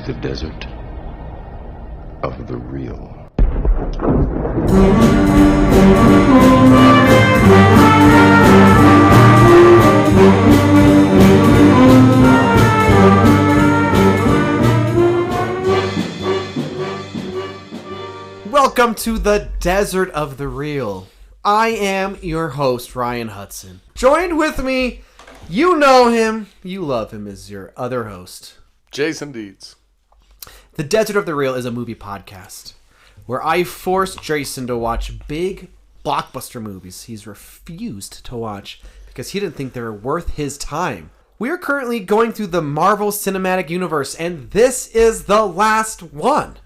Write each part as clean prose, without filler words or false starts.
the desert of the real. Welcome to the Desert of the Real. I am your host, Ryan Hudson. Joined with me, you know him, you love him, is your other host, Jason Dietz. The Desert of the Real is a movie podcast where I force Jason to watch big blockbuster movies he's refused to watch because he didn't think they were worth his time. We are currently going through the Marvel Cinematic Universe, and this is the last one.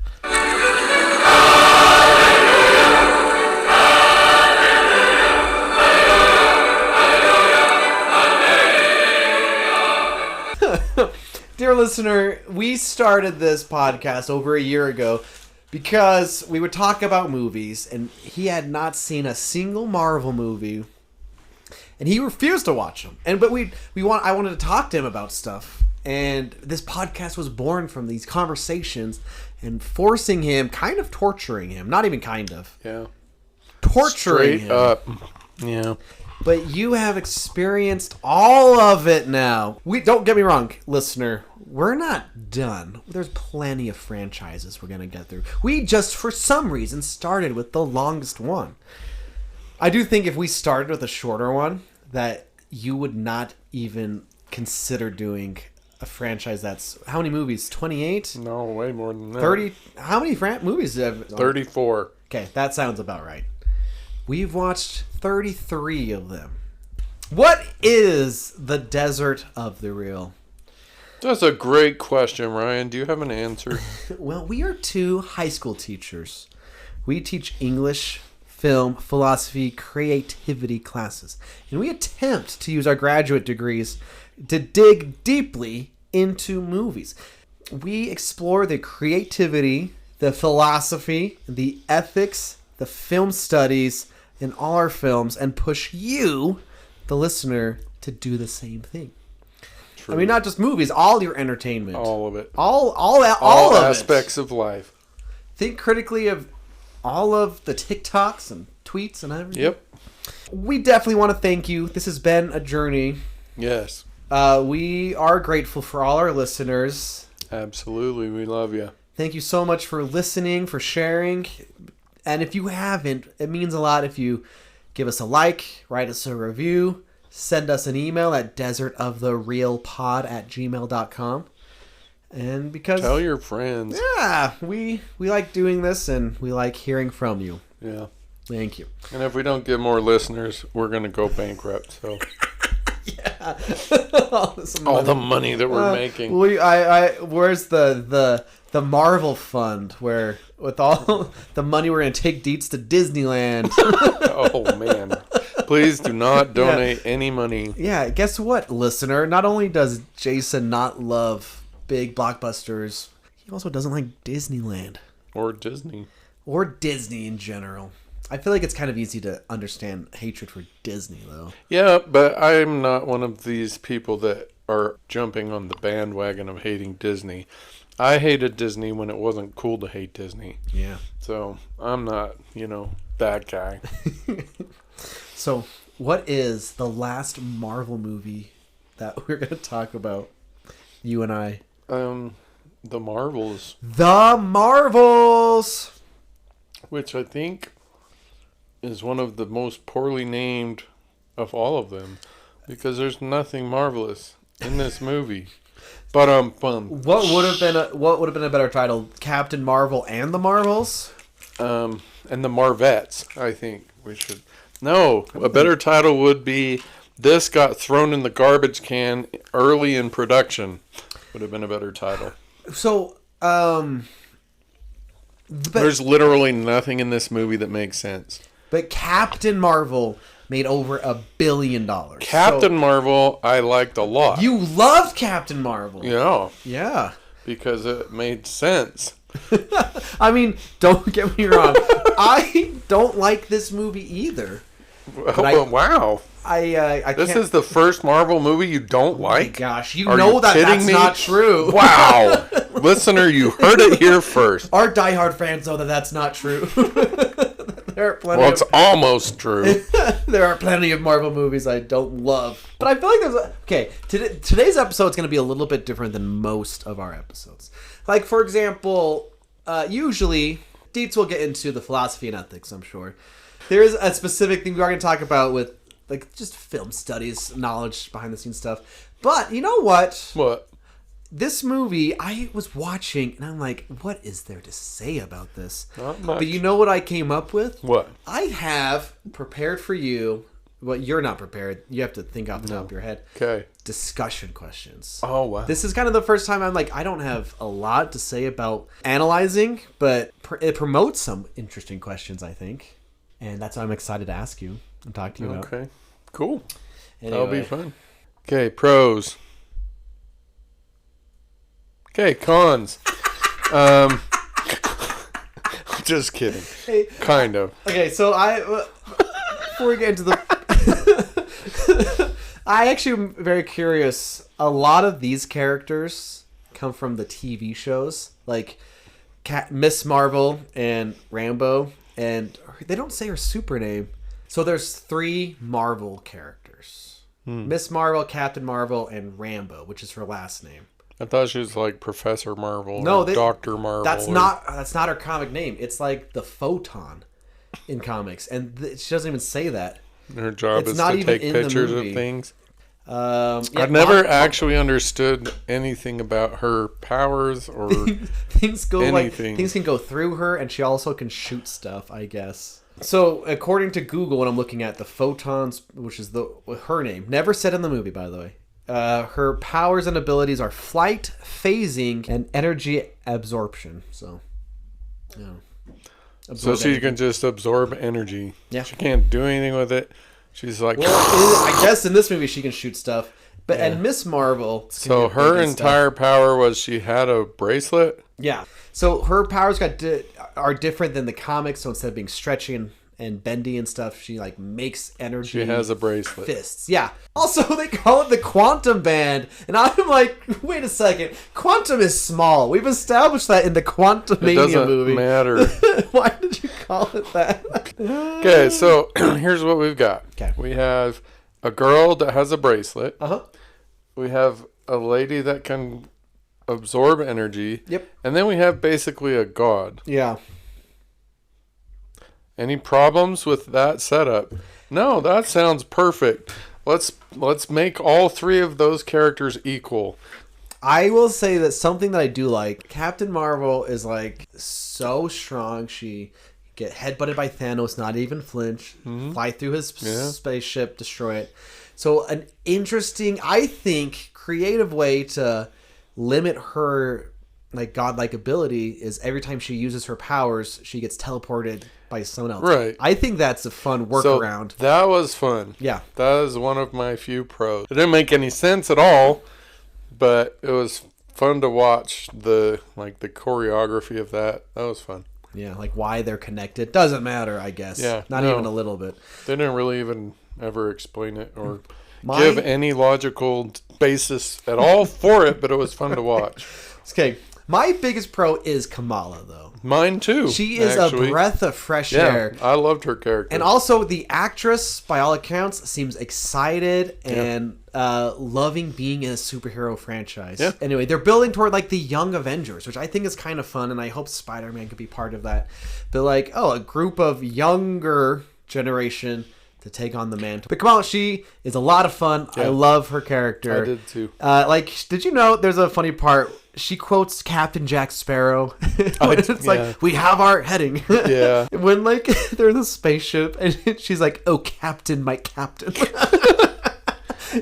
Dear listener, we started this podcast over a year ago because we would talk about movies, and he had not seen a single Marvel movie, and he refused to watch them. But I wanted to talk to him about stuff, and this podcast was born from these conversations and forcing him, kind of torturing him, not even kind of, torturing him. Up, yeah. But you have experienced all of it now. Don't get me wrong, listener. We're not done. There's plenty of franchises we're going to get through. We just, for some reason, started with the longest one. I do think if we started with a shorter one, that you would not even consider doing a franchise that's... How many movies? 28? No, way more than that. 30? How many movies have... 34. Okay, that sounds about right. We've watched 33 of them. What is the Desert of the Real? That's a great question, Ryan. Do you have an answer? Well, we are two high school teachers. We teach English, film, philosophy, creativity classes. And we attempt to use our graduate degrees to dig deeply into movies. We explore the creativity, the philosophy, the ethics, the film studies in all our films, and push you, the listener, to do the same thing. True. I mean, not just movies, all your entertainment. All of it. All of aspects it. of life. Think critically of all of the TikToks and tweets and everything. Yep. We definitely want to thank you. This has been a journey. Yes. We are grateful for all our listeners. Absolutely. We love you. Thank you so much for listening, for sharing. And if you haven't, it means a lot if you give us a like, write us a review, send us an email at desertoftherealpod@gmail.com. And because... Tell your friends. Yeah, we like doing this, and we like hearing from you. Yeah. Thank you. And if we don't get more listeners, we're going to go bankrupt, so... Yeah. all the money that we're making. Where's the Marvel Fund where with all the money we're gonna take Deets to Disneyland? Oh man. Please do not donate any money. Yeah, guess what, listener? Not only does Jason not love big blockbusters, he also doesn't like Disneyland. Or Disney. Or Disney in general. I feel like it's kind of easy to understand hatred for Disney, though. Yeah, but I'm not one of these people that are jumping on the bandwagon of hating Disney. I hated Disney when it wasn't cool to hate Disney. Yeah. So I'm not, that guy. So what is the last Marvel movie that we're going to talk about, you and I? The Marvels. The Marvels! Which I think... is one of the most poorly named of all of them, because there's nothing marvelous in this movie. But what would have been a better title? Captain Marvel and the Marvels? And the Marvettes, I think we should. No, a better title would be This Got Thrown in the Garbage Can Early in Production. Would have been a better title. So, there's literally nothing in this movie that makes sense. But Captain Marvel made over $1 billion. Captain Marvel, I liked a lot. You loved Captain Marvel. Yeah. Yeah. Because it made sense. I mean, don't get me wrong. I don't like this movie either. Wow. I this is the first Marvel movie you don't like? Oh my gosh, Are know you that kidding that's me? Not true. Wow. Listener, you heard it here first. Our diehard fans know that that's not true. There are plenty Well, it's almost true. there are plenty of Marvel movies I don't love. But I feel like okay, today's episode is going to be a little bit different than most of our episodes. Like, for example, usually, Dietz will get into the philosophy and ethics, I'm sure. There is a specific thing we are going to talk about with, like, just film studies, knowledge, behind-the-scenes stuff. But, you know what? What? This movie, I was watching, and I'm like, what is there to say about this? Not much. But you know what I came up with? What? I have prepared for you. Well, you're not prepared. You have to think off the top of your head. Okay. Discussion questions. Oh, wow. This is kind of the first time I'm like, I don't have a lot to say about analyzing, but it promotes some interesting questions, I think. And that's what I'm excited to ask you and talk to you about. Okay. Cool. Anyway. That'll be fun. Okay, pros. Okay, cons. Just kidding. Hey, kind of. okay, so before we get into the... I actually am very curious. A lot of these characters come from the TV shows, like Miss Marvel and Rambo, and they don't say her super name. So there's 3 Marvel characters. Miss Marvel, Captain Marvel, and Rambo, which is her last name. I thought she was like Professor Marvel No, or Dr. Marvel. That's not her comic name. It's like the Photon in comics, and she doesn't even say that. Her job It's is not to even take in the pictures of movie. things. Yeah, I've never actually understood anything about her powers or things go anything. things can go through her, and she also can shoot stuff, I guess. So according to Google, when I'm looking at the photons, which is her name, never said in the movie, by the way. Her powers and abilities are flight, phasing, and energy absorption. So, yeah. So she can just absorb energy. Yeah. She can't do anything with it. She's like... Well, I guess in this movie she can shoot stuff. But Yeah. and Miss Marvel... So her entire power was she had a bracelet? Yeah. So her powers are different than the comics. So instead of being stretchy and bendy and stuff, she like makes energy. She has a bracelet. Fists. Yeah. Also, they call it the quantum band. And I'm like, wait a second. Quantum is small. We've established that in the Quantum It Mania doesn't movie. matter. Why did you call it that? Okay, so here's what we've got. Okay. We have a girl that has a bracelet. Uh-huh. We have a lady that can absorb energy. Yep. And then we have basically a god. Yeah. Any problems with that setup? No, that sounds perfect. Let's make all 3 of those characters equal. I will say that something that I do like, Captain Marvel is like so strong. She get headbutted by Thanos, not even flinch, fly through his spaceship, destroy it. So an interesting, I think, creative way to limit her like godlike ability is every time she uses her powers, she gets teleported by someone else. Right. I think that's a fun workaround. So that was fun. Yeah. That is one of my few pros. It didn't make any sense at all, but it was fun to watch the choreography of that. That was fun. Yeah, like why they're connected doesn't matter, I guess. Yeah, not no. even a little bit. They didn't really even ever explain it or My- give any logical basis at all for it, but it was fun to watch. Okay, my biggest pro is Kamala, though. Mine too. She is actually. a breath of fresh Yeah, air. I loved her character. And also, the actress, by all accounts, seems excited and loving being in a superhero franchise. Yeah. Anyway, they're building toward like the Young Avengers, which I think is kind of fun, and I hope Spider-Man could be part of that. But like, a group of younger generation to take on the mantle. But Kamala, she is a lot of fun. Yeah. I love her character. I did too. Did you know there's a funny part? She quotes Captain Jack Sparrow. It's like, we have our heading. Yeah. When like they're in the spaceship and she's like, oh, Captain, my Captain.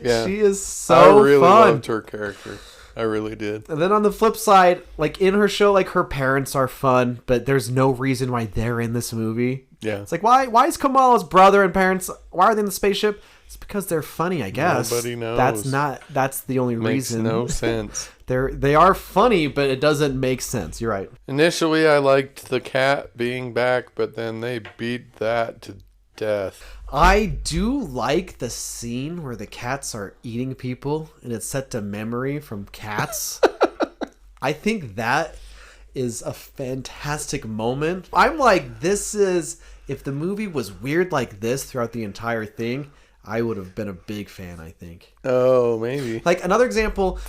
Yeah. She is so I really fun. loved her character. I really did. And then on the flip side, like in her show, like her parents are fun, but there's no reason why they're in this movie. Yeah. It's like, why is Kamala's brother and parents, why are they in the spaceship? It's because they're funny, I guess. Nobody knows. That's the only Makes reason. no sense. They are funny, but it doesn't make sense. You're right. Initially, I liked the cat being back, but then they beat that to death. I do like the scene where the cats are eating people, and it's set to memory from Cats. I think that is a fantastic moment. I'm like, this is, if the movie was weird like this throughout the entire thing, I would have been a big fan, I think. Oh, maybe. Like, another example,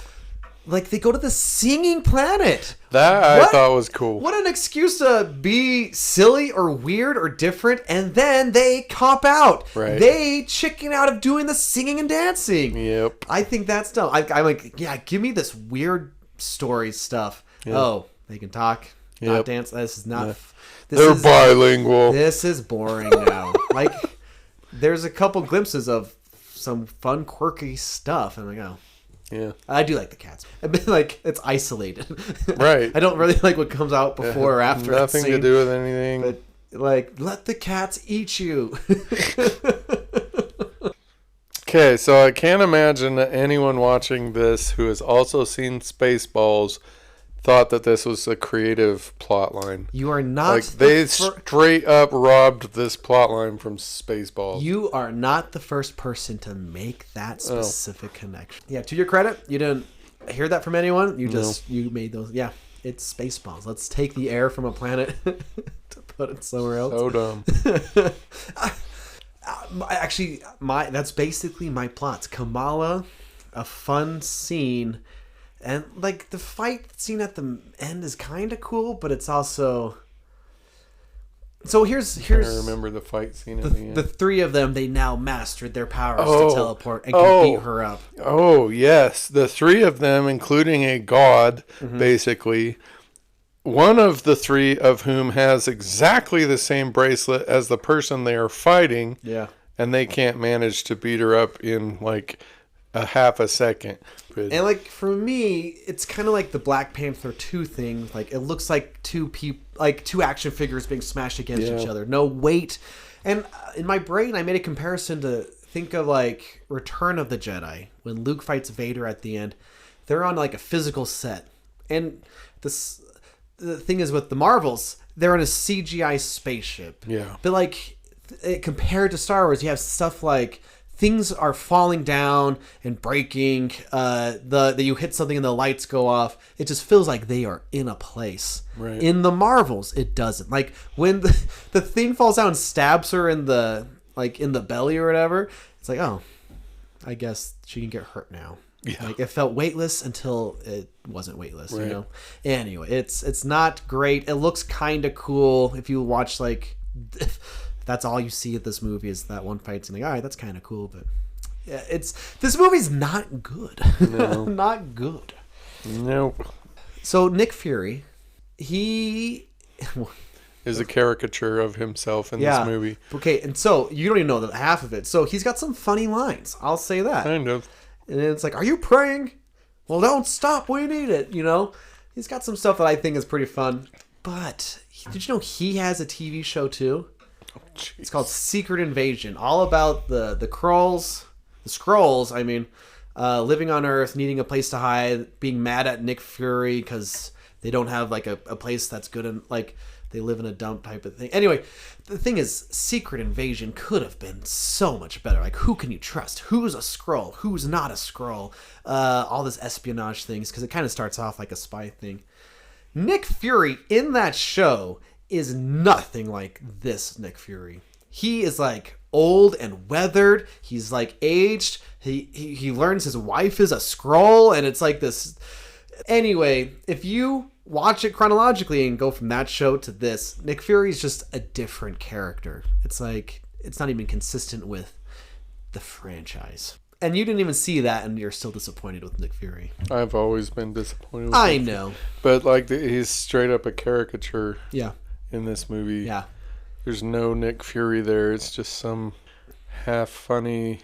like, they go to the singing planet. That I thought was cool. What an excuse to be silly or weird or different, and then they cop out. Right. They chicken out of doing the singing and dancing. Yep. I think that's dumb. I'm like, yeah, give me this weird story stuff. Yep. Oh, they can talk, not Yep. dance. This is not... Yeah. This They're is, bilingual. This is boring now. Like, there's a couple glimpses of some fun, quirky stuff. And I'm like, oh. Yeah. I do like the cats. I mean, like, it's isolated. Right. I don't really like what comes out before or after. Nothing that scene, to do with anything. But, like, let the cats eat you. Okay, so I can't imagine that anyone watching this who has also seen Spaceballs thought that this was a creative plot line. You are not... Like, they straight up robbed this plot line from Spaceballs. You are not the first person to make that specific connection. Yeah, to your credit, you didn't hear that from anyone. You just, you made those. Yeah, it's Spaceballs. Let's take the air from a planet to put it somewhere else. So dumb. Actually, that's basically my plots. Kamala, a fun scene, and like the fight scene at the end is kind of cool, but it's also... So here's I remember the fight scene at the end. The three of them, they now mastered their powers to teleport and can beat her up. Oh, yes. The three of them, including a god, basically. One of the three of whom has exactly the same bracelet as the person they are fighting. Yeah. And they can't manage to beat her up in like a half a second. And like for me, it's kind of like the Black Panther 2 thing. Like it looks like two action figures being smashed against each other. No weight. And in my brain, I made a comparison to think of like Return of the Jedi when Luke fights Vader at the end. They're on like a physical set, and the thing is with the Marvels, they're in a CGI spaceship. Yeah. But like compared to Star Wars, you have stuff like things are falling down and breaking. You hit something and the lights go off. It just feels like they are in a place. Right. In the Marvels, it doesn't. Like when the thing falls down and stabs her in the belly or whatever, it's like, oh, I guess she can get hurt now. Yeah. Like it felt weightless until it wasn't weightless, right. you know? Anyway, it's not great. It looks kind of cool if you watch like... That's all you see at this movie is that one fight scene. Like, all right, that's kind of cool, but yeah, this movie's not good. No. Not good. Nope. So Nick Fury, he is a caricature of himself in this movie. Okay, and so you don't even know the half of it. So he's got some funny lines. I'll say that. Kind of. And it's like, are you praying? Well, don't stop. We need it. You know, he's got some stuff that I think is pretty fun. But did you know he has a TV show too? It's called Secret Invasion, all about the Skrulls, I mean, living on Earth, needing a place to hide, being mad at Nick Fury because they don't have like a place that's good and like they live in a dump type of thing. Anyway, the thing is, Secret Invasion could have been so much better. Like, who can you trust? Who's a Skrull? Who's not a Skrull? All this espionage things, because it kind of starts off like a spy thing. Nick Fury in that show is nothing like this Nick Fury. He is like old and weathered. He's like aged. He learns his wife is a Skrull, and it's like this. Anyway, if you watch it chronologically and go from that show to this, Nick Fury's just a different character. It's like it's not even consistent with the franchise. And you didn't even see that, and you're still disappointed with Nick Fury. I've always been disappointed with I Nick know. Fury. But like he's straight up a caricature. Yeah. In this movie. Yeah. There's no Nick Fury there. It's just some half funny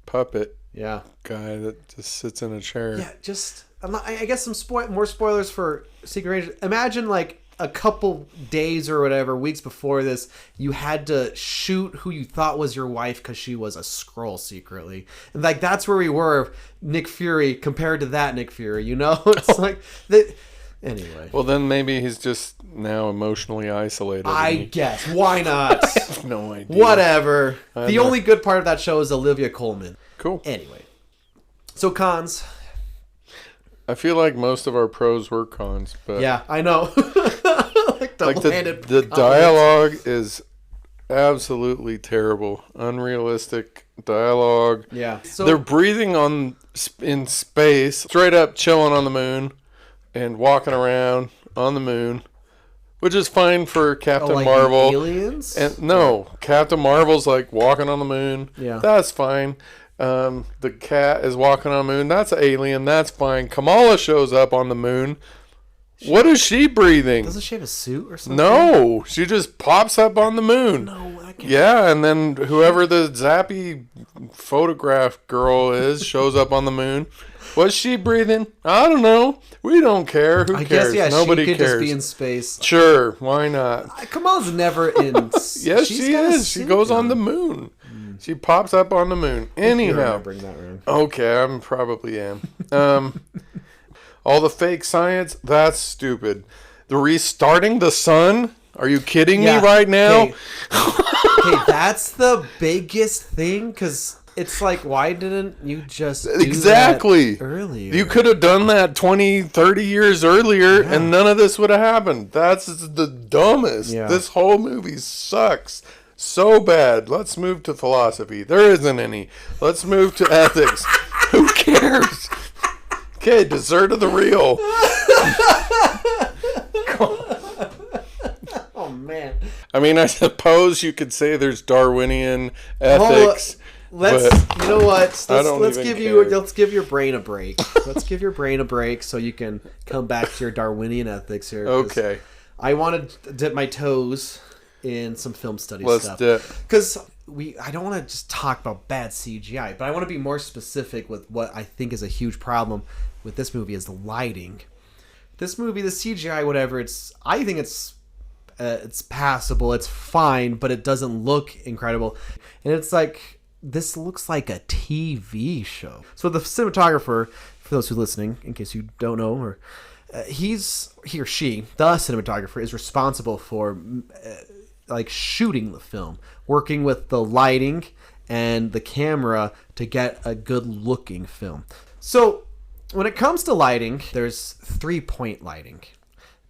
puppet guy that just sits in a chair. Yeah, just I guess some more spoilers for Secret Invasion. Imagine like a couple days or whatever, weeks before this, you had to shoot who you thought was your wife because she was a Skrull secretly. And like that's where we were, Nick Fury compared to that Nick Fury, you know? It's like anyway. Well, then maybe he's just now emotionally isolated. I guess. Why not? I have no idea. Whatever. The only good part of that show is Olivia Colman. Cool. Anyway. So cons. I feel like most of our pros were cons, but Yeah, I know. Like the dialogue is absolutely terrible, unrealistic dialogue. Yeah, so They're breathing in space, straight up chilling on the moon and walking around on the moon, which is fine for Captain like Marvel. aliens? And no, Captain Marvel's like walking on the moon. Yeah, that's fine. The cat is walking on the moon. That's an alien. That's fine. Kamala shows up on the moon. What is she breathing? Doesn't she have a suit or something? No, she just pops up on the moon. No, I can't. Yeah, and then whoever the zappy photograph girl is shows up on the moon. What's she breathing? I don't know. We don't care. Who cares? Guess, yeah, Nobody she could cares. Just be in space. Sure, why not? Kamala's never in. Yes, she is. She goes on the moon. She pops up on the moon. Anyhow, bring that around. Okay, I probably am. All the fake science, that's stupid. The restarting the sun? Are you kidding me right now? Okay, that's the biggest thing, because it's like, why didn't you just do that earlier? You could have done that 20, 30 years earlier, and none of this would have happened. That's the dumbest. Yeah. This whole movie sucks. So bad. Let's move to philosophy. There isn't any. Let's move to ethics. Who cares? Okay, dessert of the real. Oh man. I mean, I suppose you could say there's Darwinian ethics. You know what? Let's give your brain a break. Let's give your brain a break so you can come back to your Darwinian ethics here. Okay. I wanted to dip my toes in some film study stuff. Let's dip. Because I don't want to just talk about bad CGI, but I want to be more specific with what I think is a huge problem with this movie is the lighting. This movie, the CGI, whatever, I think it's passable, it's fine, but it doesn't look incredible. And it's like, this looks like a TV show. So the cinematographer, for those who are listening, in case you don't know, or he or she, the cinematographer, is responsible for like shooting the film, working with the lighting and the camera to get a good looking film. So when it comes to lighting, there's 3-point lighting.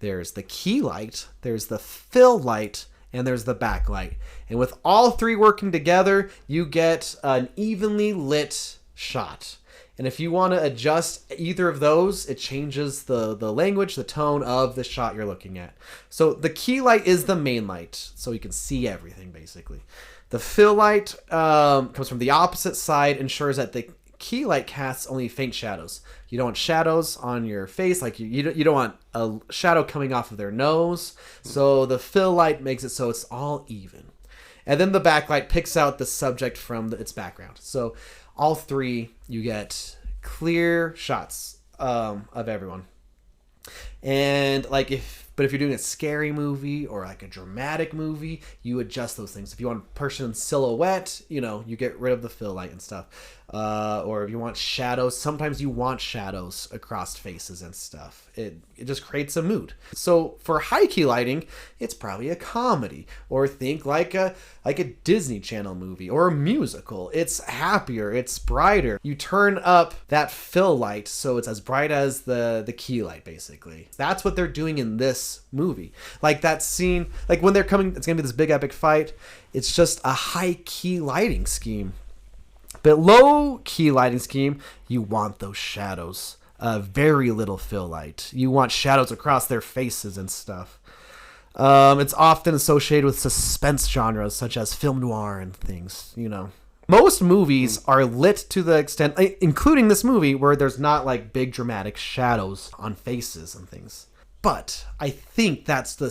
There's the key light, there's the fill light, and there's the backlight. And with all three working together, you get an evenly lit shot. And if you want to adjust either of those, it changes the language, the tone of the shot you're looking at. So the key light is the main light, so you can see everything, basically. The fill light comes from the opposite side, ensures that the key light casts only faint shadows. You don't want shadows on your face, like you don't want a shadow coming off of their nose. So the fill light makes it so it's all even. And then the backlight picks out the subject from its background. So all three, you get clear shots of everyone. And but if you're doing a scary movie or like a dramatic movie, you adjust those things. If you want a person in silhouette, you get rid of the fill light and stuff. Or if you want shadows, sometimes you want shadows across faces and stuff. It just creates a mood. So for high key lighting, it's probably a comedy, or think like a Disney Channel movie or a musical. It's happier, it's brighter. You turn up that fill light so it's as bright as the key light, basically. That's what they're doing in this movie. Like that scene, like when they're coming, it's gonna be this big epic fight. It's just a high key lighting scheme. But low key lighting scheme, you want those shadows. Very little fill light. You want shadows across their faces and stuff. It's often associated with suspense genres such as film noir and things, Most movies are lit to the extent, including this movie, where there's not like big dramatic shadows on faces and things. But I think that's the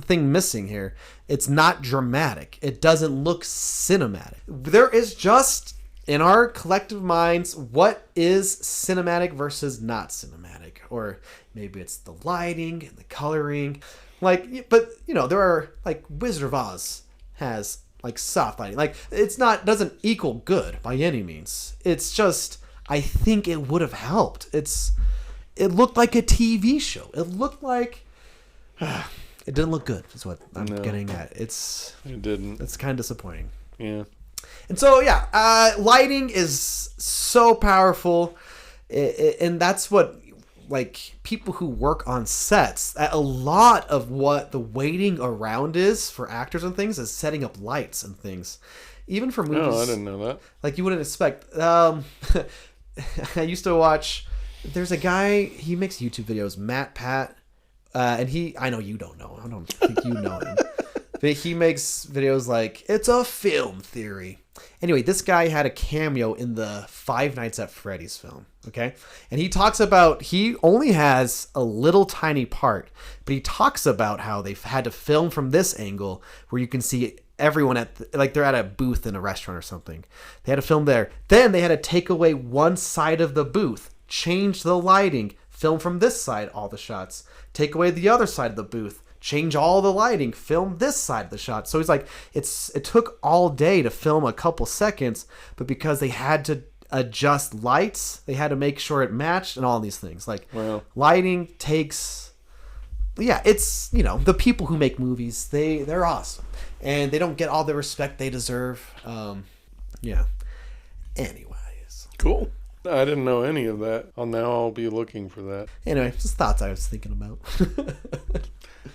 thing missing here. It's not dramatic. It doesn't look cinematic. There is just, in our collective minds, what is cinematic versus not cinematic. Or maybe it's the lighting and the coloring. But there are, like, Wizard of Oz has, like, soft lighting. Like, doesn't equal good by any means. It's just, I think it would have helped. It looked like a TV show. It looked like... it didn't look good, is what I'm getting at. It didn't. It's kind of disappointing. Yeah. And so, lighting is so powerful. And that's what like people who work on sets, a lot of what the waiting around is for actors and things is setting up lights and things. Even for movies. Oh, I didn't know that. Like you wouldn't expect. I used to watch. There's a guy. He makes YouTube videos. Matt Pat, and I know you don't know. I don't think you know him. But he makes videos like it's a film theory. Anyway, this guy had a cameo in the Five Nights at Freddy's film. Okay, and he talks about he only has a little tiny part, but he talks about how they've had to film from this angle where you can see everyone like they're at a booth in a restaurant or something. They had to film there. Then they had to take away one side of the booth, change the lighting, film from this side all the shots, take away the other side of the booth, change all the lighting, film this side of the shot. So he's like, it took all day to film a couple seconds, but because they had to adjust lights, they had to make sure it matched and all these things. Like lighting takes, it's, the people who make movies, they're awesome. And they don't get all the respect they deserve. Anyways. Cool. I didn't know any of that. Now I'll be looking for that. Anyway, just thoughts I was thinking about.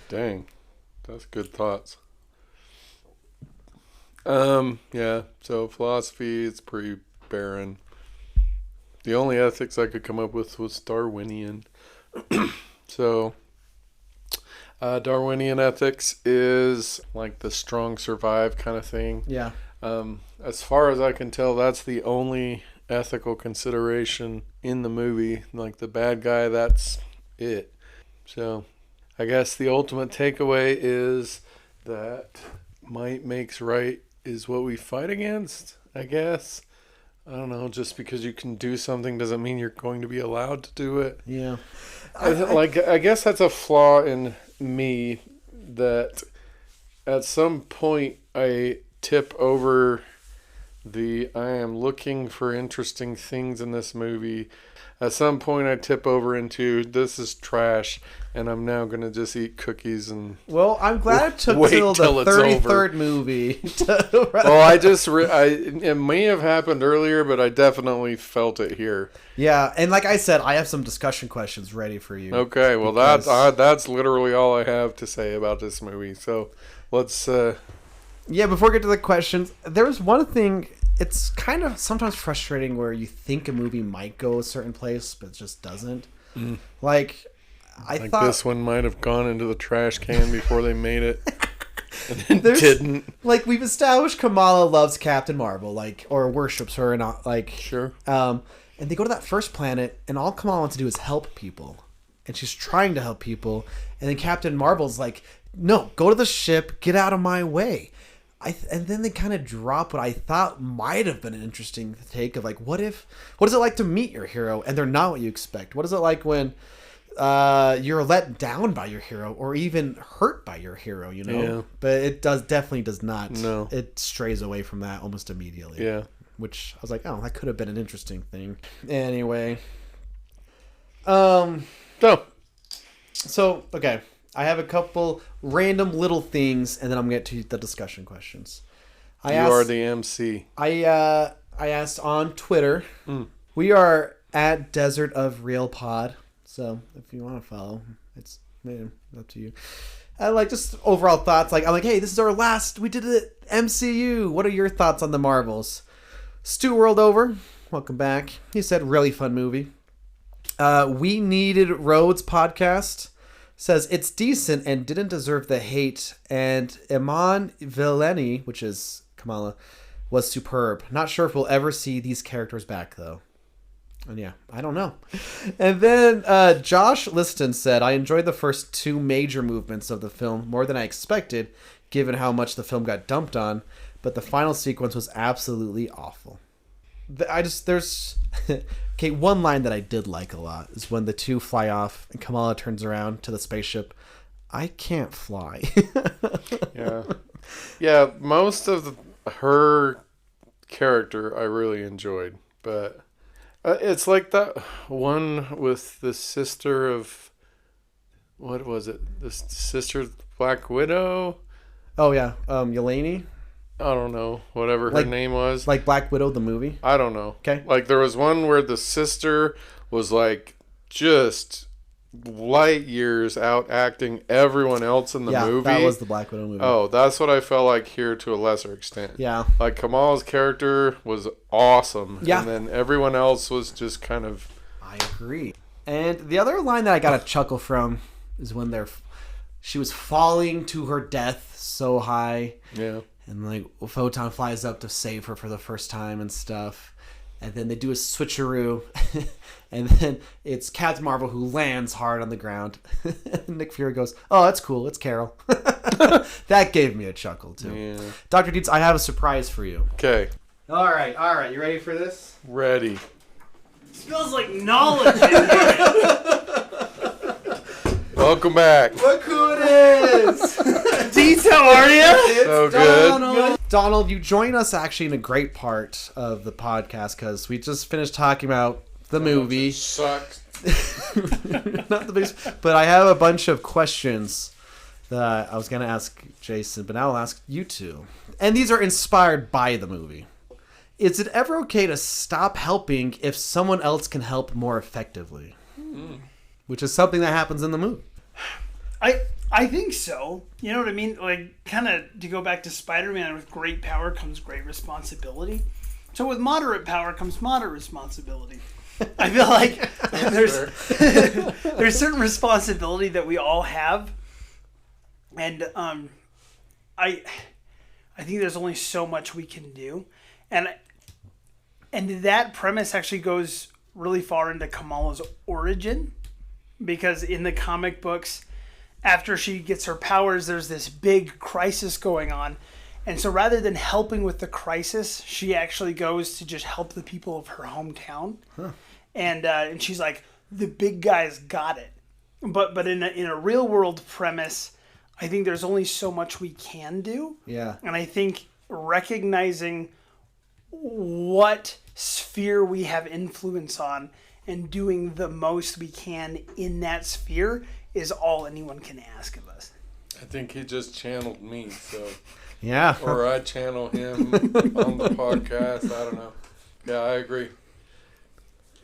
Dang. That's good thoughts. So philosophy, it's pretty barren. The only ethics I could come up with was Darwinian. So... Darwinian ethics is like the strong survive kind of thing. Yeah. As far as I can tell, that's the only ethical consideration in the movie. Like the bad guy, that's it. So I guess the ultimate takeaway is that might makes right is what we fight against, I guess. I don't know, just because you can do something doesn't mean you're going to be allowed to do it. Yeah. I guess that's a flaw in me, that at some point I tip over I am looking for interesting things in this movie. At some point I tip over into this is trash and I'm now going to just eat cookies and well, I'm glad it took till the 33rd movie. It may have happened earlier, but I definitely felt it here. Yeah, and like I said, I have some discussion questions ready for you. Okay, well that's literally all I have to say about this movie. So let's before we get to the questions, there was one thing. It's kind of sometimes frustrating where you think a movie might go a certain place, but it just doesn't. Like, I thought this one might have gone into the trash can before they made it. And then didn't. Like, we've established Kamala loves Captain Marvel, like, or worships her, and like, sure. And they go to that first planet, and all Kamala wants to do is help people, and she's trying to help people, and then Captain Marvel's like, "No, go to the ship, get out of my way." And then they kind of drop what I thought might have been an interesting take of like, what is it like to meet your hero and they're not what you expect? What is it like when you're let down by your hero or even hurt by your hero, Yeah. But it definitely does not. No. It strays away from that almost immediately. Yeah. Which I was like, oh, that could have been an interesting thing. Anyway. So, okay. I have a couple random little things, and then I'm going to get to the discussion questions. You are the MC. I asked on Twitter. We are at Desert of Real Pod, so if you want to follow, it's up to you. I like just overall thoughts. Like I'm like, hey, this is our last. We did it. MCU. What are your thoughts on the Marvels? Stu World Over, welcome back. He said really fun movie. We Needed Roads podcast says it's decent and didn't deserve the hate. And Iman Vellani, which is Kamala, was superb. Not sure if we'll ever see these characters back though. And yeah, I don't know. And then Josh Liston said, I enjoyed the first two major movements of the film more than I expected, given how much the film got dumped on, but the final sequence was absolutely awful. There's okay, one line that I did like a lot is when the two fly off and Kamala turns around to the spaceship. I can't fly. Yeah, most of her character I really enjoyed, but it's like that one with the sister of, what was it? The sister of Black Widow? Oh yeah, Yelena? I don't know, whatever her name was. Like Black Widow, the movie? I don't know. Okay. Like there was one where the sister was like just light years out acting everyone else in the movie. That was the Black Widow movie. Oh, that's what I felt like here to a lesser extent. Yeah. Like Kamala's character was awesome. Yeah. And then everyone else was just kind of... I agree. And the other line that I got a chuckle from is when she was falling to her death so high. Yeah. And like Photon flies up to save her for the first time and stuff. And then they do a switcheroo. And then it's Captain Marvel who lands hard on the ground. Nick Fury goes, "Oh, that's cool. It's Carol." That gave me a chuckle, too. Yeah. Dr. Dietz, I have a surprise for you. Okay. All right. You ready for this? Ready. Smells like knowledge in here. Welcome back. Look who it is! Dietz, how are you? It's So good. Donald. Donald, you join us actually in a great part of the podcast because we just finished talking about the movie. Sucks. Not the biggest, but I have a bunch of questions that I was going to ask Jason, but now I'll ask you two. And these are inspired by the movie. Is it ever okay to stop helping if someone else can help more effectively? Which is something that happens in the movie. I think so. You know what I mean? Like, kind of to go back to Spider-Man, with great power comes great responsibility. So with moderate power comes moderate responsibility. I feel like there's certain responsibility that we all have, and I think there's only so much we can do, and that premise actually goes really far into Kamala's origin, because in the comic books, after she gets her powers, there's this big crisis going on. And so rather than helping with the crisis, she actually goes to just help the people of her hometown. Huh. And she's like, the big guys got it. But in a real world premise, I think there's only so much we can do. Yeah. And I think recognizing what sphere we have influence on and doing the most we can in that sphere is all anyone can ask of us. I think he just channeled me, so... Yeah. Or I channel him on the podcast. I don't know. Yeah, I agree.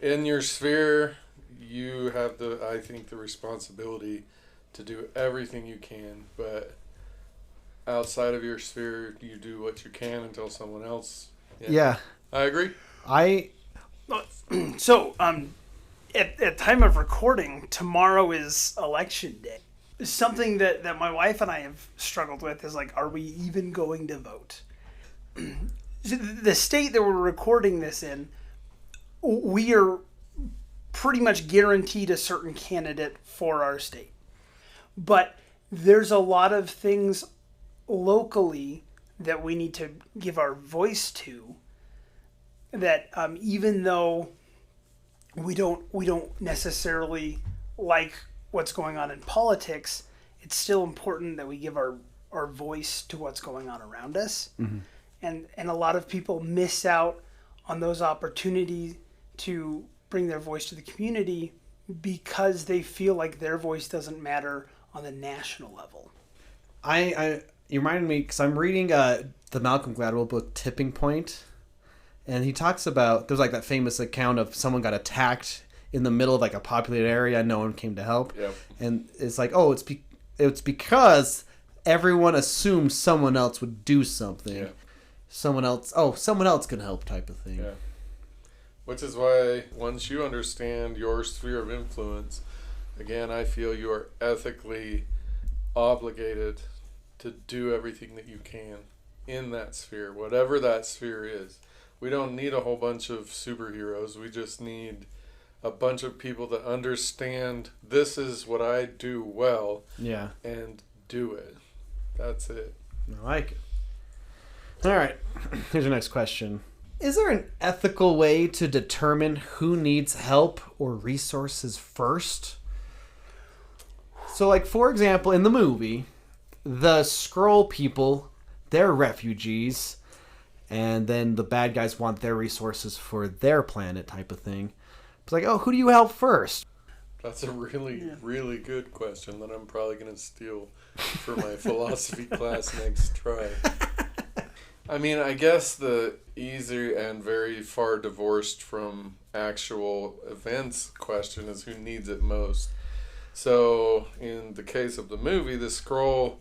In your sphere, you have the responsibility to do everything you can, but outside of your sphere, you do what you can until someone else. Yeah. I agree. So, at time of recording, tomorrow is election day. Something that my wife and I have struggled with is like, are we even going to vote? The state that we're recording this in, we are pretty much guaranteed a certain candidate for our state. But there's a lot of things locally that we need to give our voice to, that even though we don't necessarily like what's going on in politics, it's still important that we give our voice to what's going on around us. Mm-hmm. And a lot of people miss out on those opportunities to bring their voice to the community because they feel like their voice doesn't matter on the national level. You reminded me, because I'm reading the Malcolm Gladwell book, Tipping Point, and he talks about, there's like that famous account of someone got attacked in the middle of like a populated area, no one came to help. Yep. And it's like, oh, it's because everyone assumed someone else would do something. Yeah. Someone else can help type of thing. Yeah. Which is why once you understand your sphere of influence, again, I feel you are ethically obligated to do everything that you can in that sphere, whatever that sphere is. We don't need a whole bunch of superheroes. We just need a bunch of people that understand this is what I do well. Yeah. And do it. That's it. I like it. All right. Here's your next question. Is there an ethical way to determine who needs help or resources first? So, like, for example, in the movie, the Skrull people, they're refugees, and then the bad guys want their resources for their planet type of thing. It's like, oh, who do you help first? That's a really good question that I'm probably going to steal for my philosophy class next try. I mean, I guess the easy and very far divorced from actual events question is who needs it most. So, in the case of the movie, the scroll,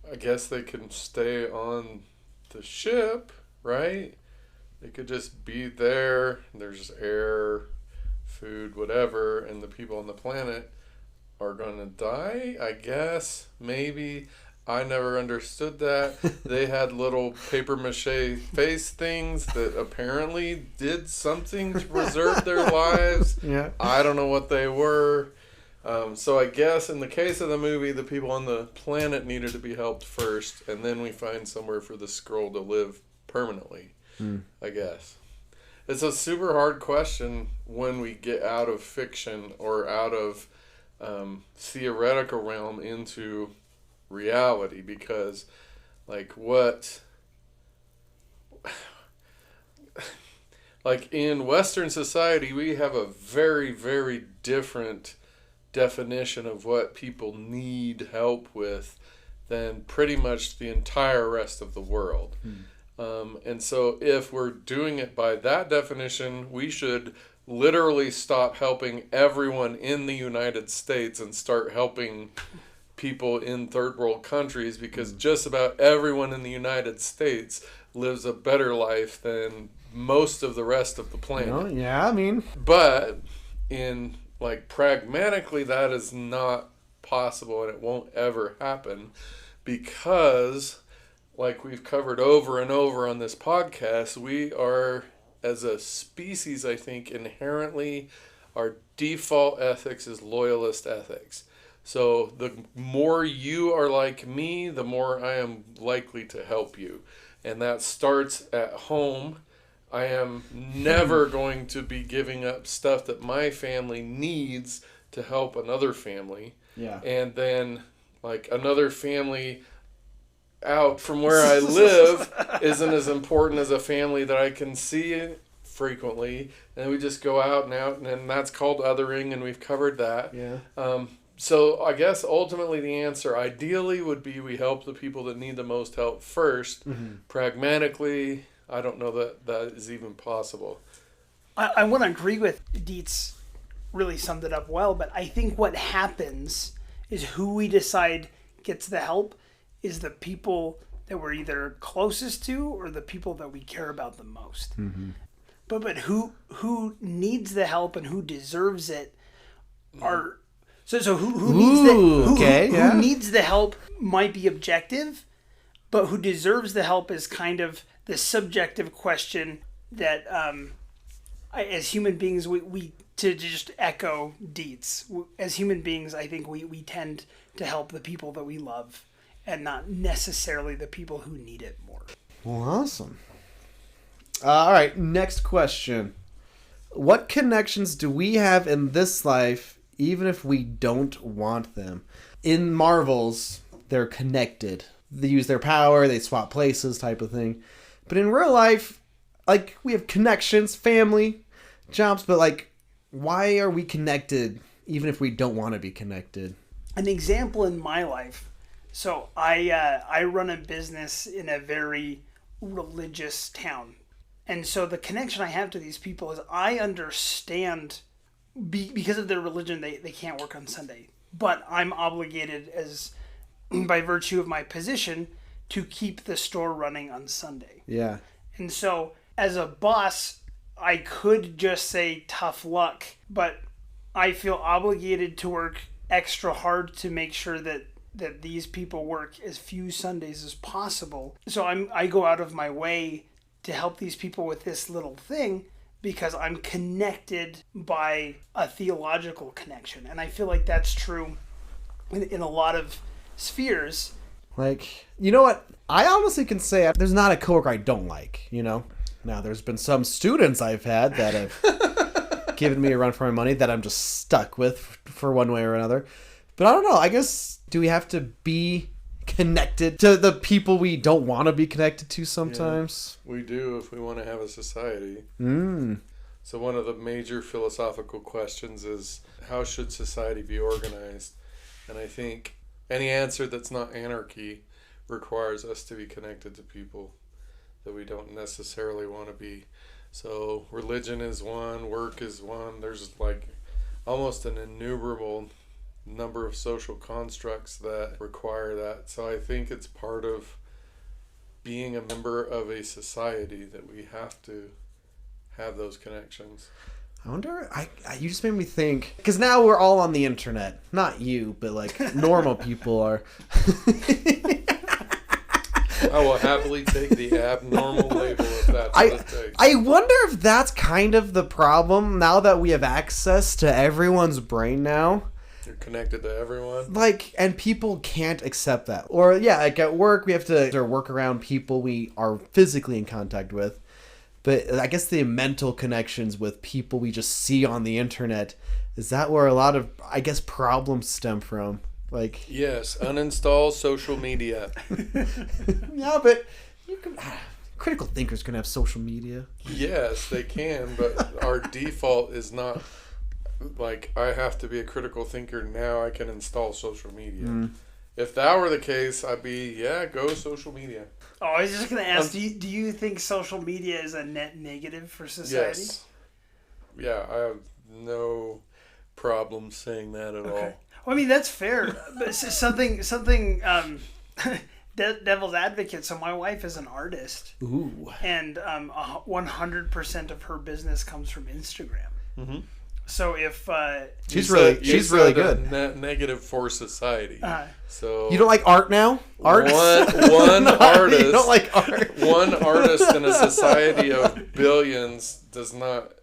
I guess they can stay on the ship, right? They could just be there. There's air, food, whatever, and the people on the planet are going to die, I guess. Maybe. I never understood that. They had little paper mache face things that apparently did something to preserve their lives. Yeah. I don't know what they were. So I guess in the case of the movie, the people on the planet needed to be helped first, and then we find somewhere for the scroll to live permanently, I guess. It's a super hard question when we get out of fiction or out of theoretical realm into reality, because like in Western society we have a very, very different definition of what people need help with than pretty much the entire rest of the world. And so if we're doing it by that definition, we should literally stop helping everyone in the United States and start helping people in third world countries, because just about everyone in the United States lives a better life than most of the rest of the planet. Oh, yeah, I mean. But in pragmatically, that is not possible, and it won't ever happen, because like we've covered over and over on this podcast, we are, as a species, I think, inherently, our default ethics is loyalist ethics. So the more you are like me, the more I am likely to help you. And that starts at home. I am never going to be giving up stuff that my family needs to help another family. Yeah. And then another family out from where I live isn't as important as a family that I can see frequently. And we just go out, and that's called othering, and we've covered that. Yeah. So I guess ultimately the answer ideally would be we help the people that need the most help first. Pragmatically, I don't know that is even possible. I want to agree with Dietz, really summed it up well, but I think what happens is who we decide gets the help is the people that we're either closest to or the people that we care about the most. But who needs the help and who deserves it are... So who needs the help might be objective, but who deserves the help is kind of the subjective question that as human beings we to just echo Dietz, as human beings I think we tend to help the people that we love and not necessarily the people who need it more. Well, awesome. All right, next question. What connections do we have in this life even if we don't want them? In Marvels, they're connected. They use their power, they swap places type of thing. But in real life, we have connections, family, jobs, but why are we connected even if we don't want to be connected? An example in my life. So I run a business in a very religious town. And so the connection I have to these people is I understand because of their religion, they can't work on Sunday. But I'm obligated, as by virtue of my position, to keep the store running on Sunday. Yeah. And so, as a boss, I could just say tough luck, but I feel obligated to work extra hard to make sure that these people work as few Sundays as possible. So I go out of my way to help these people with this little thing, because I'm connected by a theological connection. And I feel like that's true in a lot of spheres. You know what? I honestly can say there's not a coworker I don't like, Now, there's been some students I've had that have given me a run for my money that I'm just stuck with for one way or another. But I don't know. I guess, do we have to be connected to the people we don't want to be connected to sometimes? Yeah, we do if we want to have a society. So one of the major philosophical questions is, how should society be organized? And I think any answer that's not anarchy requires us to be connected to people. that we don't necessarily want to be. So religion is one, work is one. There's like almost an innumerable number of social constructs that require that. So I think it's part of being a member of a society that we have to have those connections. I wonder, you just made me think, because now we're all on the internet. Not you, but like normal people are. I will happily take the abnormal label if that's what it takes. I wonder if that's kind of the problem now that we have access to everyone's brain now. You're connected to everyone. Like, and people can't accept that. Or, yeah, like at work, we have to work around people we are physically in contact with. But I guess the mental connections with people we just see on the internet, is that where a lot of, I guess, problems stem from? Like, yes, uninstall social media. yeah, but you can, critical thinkers can have social media. Yes, they can, but our default is not like I have to be a critical thinker now I can install social media. If that were the case, I'd be, go social media. Oh, I was just going to ask, do you think social media is a net negative for society? Yes. Yeah, I have no problem saying that at all. Well, I mean, that's fair. But something devil's advocate. So my wife is an artist. Ooh. And 100% of her business comes from Instagram. Mm-hmm. So if she's really good. Negative for society. So you don't like art now? Art? One artist. You don't like art. One artist in a society of billions does not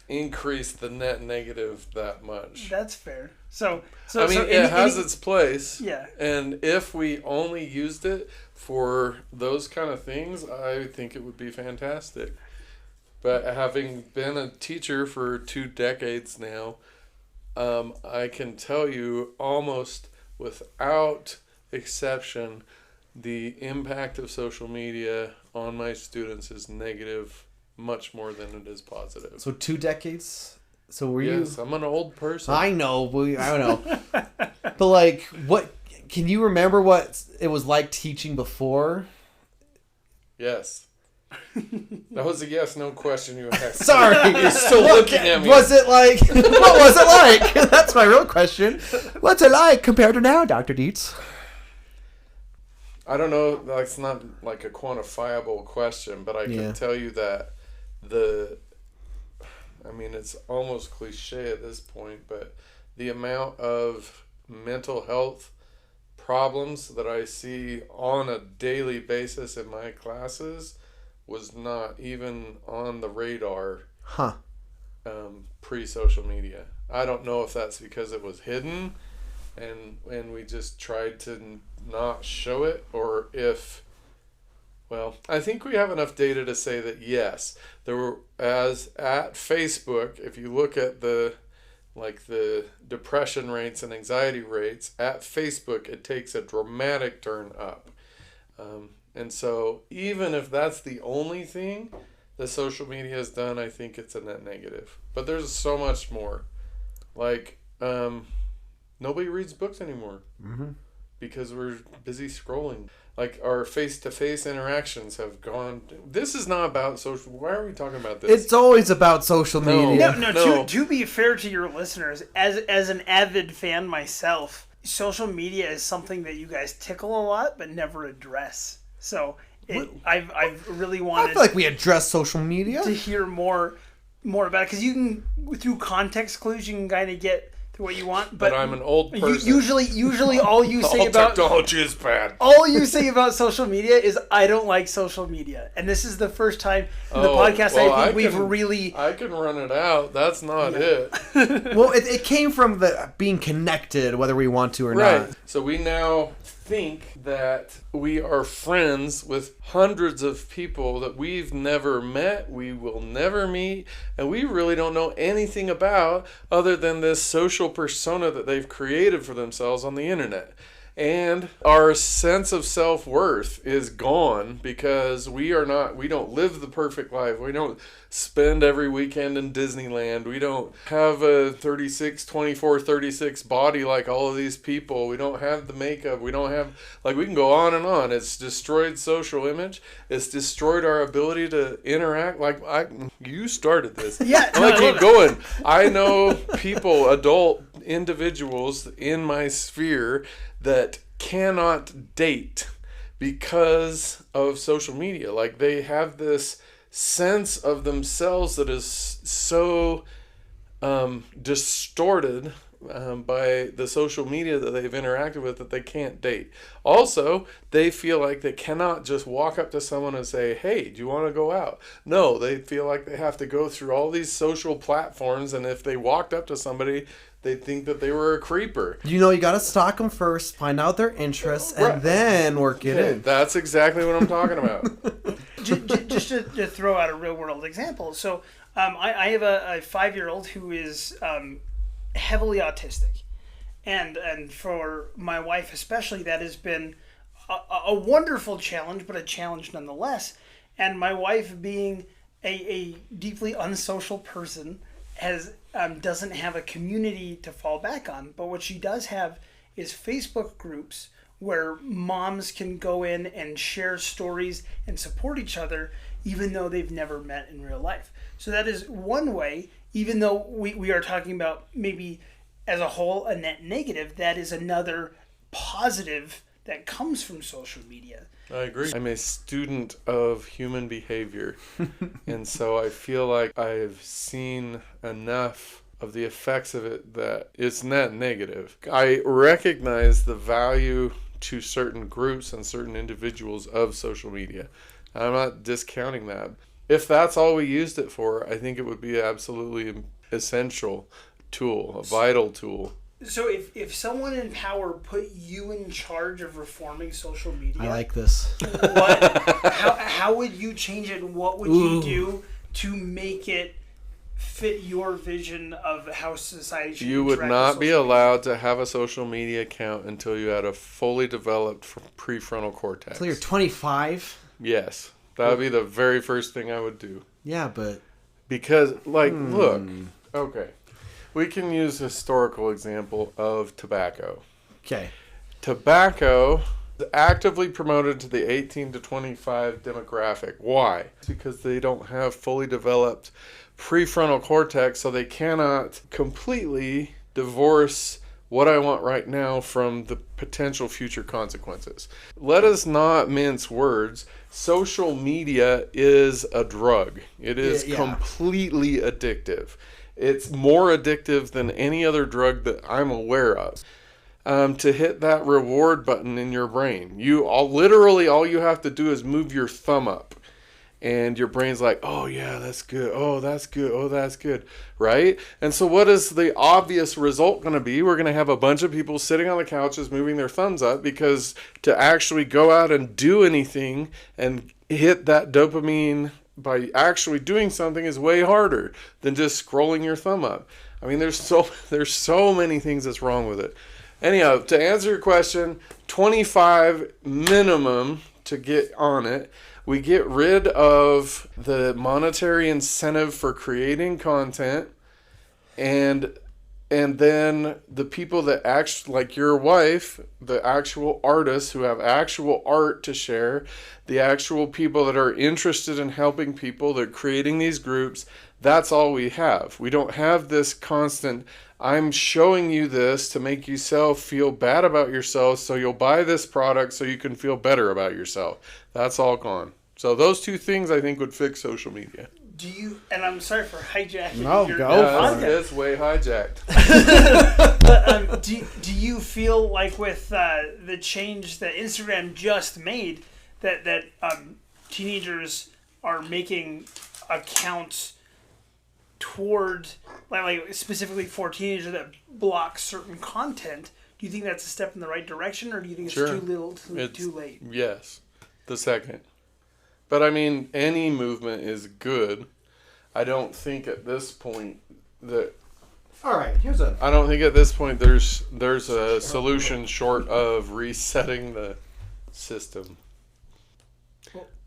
increase the net negative that much. That's fair. So I mean, it has its place. Yeah. And if we only used it for those kind of things, I think it would be fantastic. But having been a teacher for 2 decades now, I can tell you almost without exception, the impact of social media on my students is negative much more than it is positive. So 2 decades? So were you... Yes, I'm an old person. I know. I don't know. But like, what... Can you remember what it was like teaching before? Yes. That was a yes/no question you asked. Sorry, you're still looking at me. Was it like? What was it like? That's my real question. What's it like compared to now, Dr. Dietz? I don't know. That's not like a quantifiable question, but I can tell you that I mean, it's almost cliche at this point, but the amount of mental health problems that I see on a daily basis in my classes was not even on the radar pre-social media. I don't know if that's because it was hidden and we just tried to not show it, or if, well, I think we have enough data to say that yes, there were, as at Facebook, if you look at the depression rates and anxiety rates at Facebook, it takes a dramatic turn up. And so even if that's the only thing that social media has done, I think it's a net negative. But there's so much more. Like, nobody reads books anymore because we're busy scrolling. Like, our face-to-face interactions have gone... This is not about social... Why are we talking about this? It's always about social media. No. To be fair to your listeners, as an avid fan myself, social media is something that you guys tickle a lot but never address. So I've really wanted... I feel like we address social media. To hear more about it. Because you can, through context clues, you can kind of get to what you want. But I'm an old person. Usually all you say about... technology is bad. All you say about social media is, I don't like social media. And this is the first time in the podcast I think we've really... I can run it out. That's not it. Well, it came from the being connected, whether we want to or not. So we now think that we are friends with hundreds of people that we've never met, we will never meet, and we really don't know anything about other than this social persona that they've created for themselves on the internet. And our sense of self-worth is gone because we don't live the perfect life. We don't spend every weekend in Disneyland. We don't have a 36 body like all of these people. We don't have the makeup. We don't have, like, we can go on and on. It's destroyed social image. It's destroyed our ability to interact. You started this. Yeah. I'm gonna keep going. I know people, adult individuals in my sphere that cannot date because of social media. Like, they have this sense of themselves that is so distorted by the social media that they've interacted with that they can't date. Also, they feel like they cannot just walk up to someone and say, hey, do you want to go out? No, they feel like they have to go through all these social platforms, and if they walked up to somebody, they'd think that they were a creeper. You got to stalk them first, find out their interests, and then work it in. That's exactly what I'm talking about. Just to throw out a real world example. So I have a 5-year-old who is heavily autistic. And for my wife especially, that has been a wonderful challenge, but a challenge nonetheless. And my wife, being a deeply unsocial person, doesn't have a community to fall back on. But what she does have is Facebook groups where moms can go in and share stories and support each other, even though they've never met in real life. So that is one way, even though we are talking about maybe as a whole a net negative, that is another positive that comes from social media. I agree. I'm a student of human behavior, and so I feel like I've seen enough of the effects of it that it's net negative. I recognize the value to certain groups and certain individuals of social media. I'm not discounting that. If that's all we used it for, I think it would be an absolutely essential tool, a vital tool. So if someone in power put you in charge of reforming social media, I like this. how would you change it? What would you do to make it fit your vision of how society should You would not be allowed to have a social media account until you had a fully developed prefrontal cortex. Until you're 25? Yes. That would be the very first thing I would do. Yeah, but... Because, look, okay. We can use a historical example of tobacco. Okay. Tobacco is actively promoted to the 18 to 25 demographic. Why? Because they don't have fully developed prefrontal cortex, so they cannot completely divorce what I want right now from the potential future consequences. Let us not mince words. Social media is a drug. It is completely addictive. It's more addictive than any other drug that I'm aware of. To hit that reward button in your brain, all you have to do is move your thumb up, and your brain's like, oh yeah, that's good. Oh, that's good. Oh, that's good. Right? And so what is the obvious result going to be? We're going to have a bunch of people sitting on the couches moving their thumbs up, because to actually go out and do anything and hit that dopamine by actually doing something is way harder than just scrolling your thumb up. I mean, there's so many things that's wrong with it. Anyhow, to answer your question, 25 minimum to get on it. We get rid of the monetary incentive for creating content, and then the people that actually, like your wife, the actual artists who have actual art to share, the actual people that are interested in helping people, that are creating these groups, that's all we have. We don't have this constant, I'm showing you this to make yourself feel bad about yourself, so you'll buy this product so you can feel better about yourself. That's all gone. So those two things I think would fix social media. Do you, and I'm sorry for hijacking your podcast. It's way hijacked. But do you feel like with the change that Instagram just made, that teenagers are making accounts toward, like specifically for teenagers that block certain content? Do you think that's a step in the right direction, or do you think it's too little, too late? Yes, the second. But I mean, any movement is good. I don't think at this point that All right, here's a... I don't think at this point there's a solution short of resetting the system.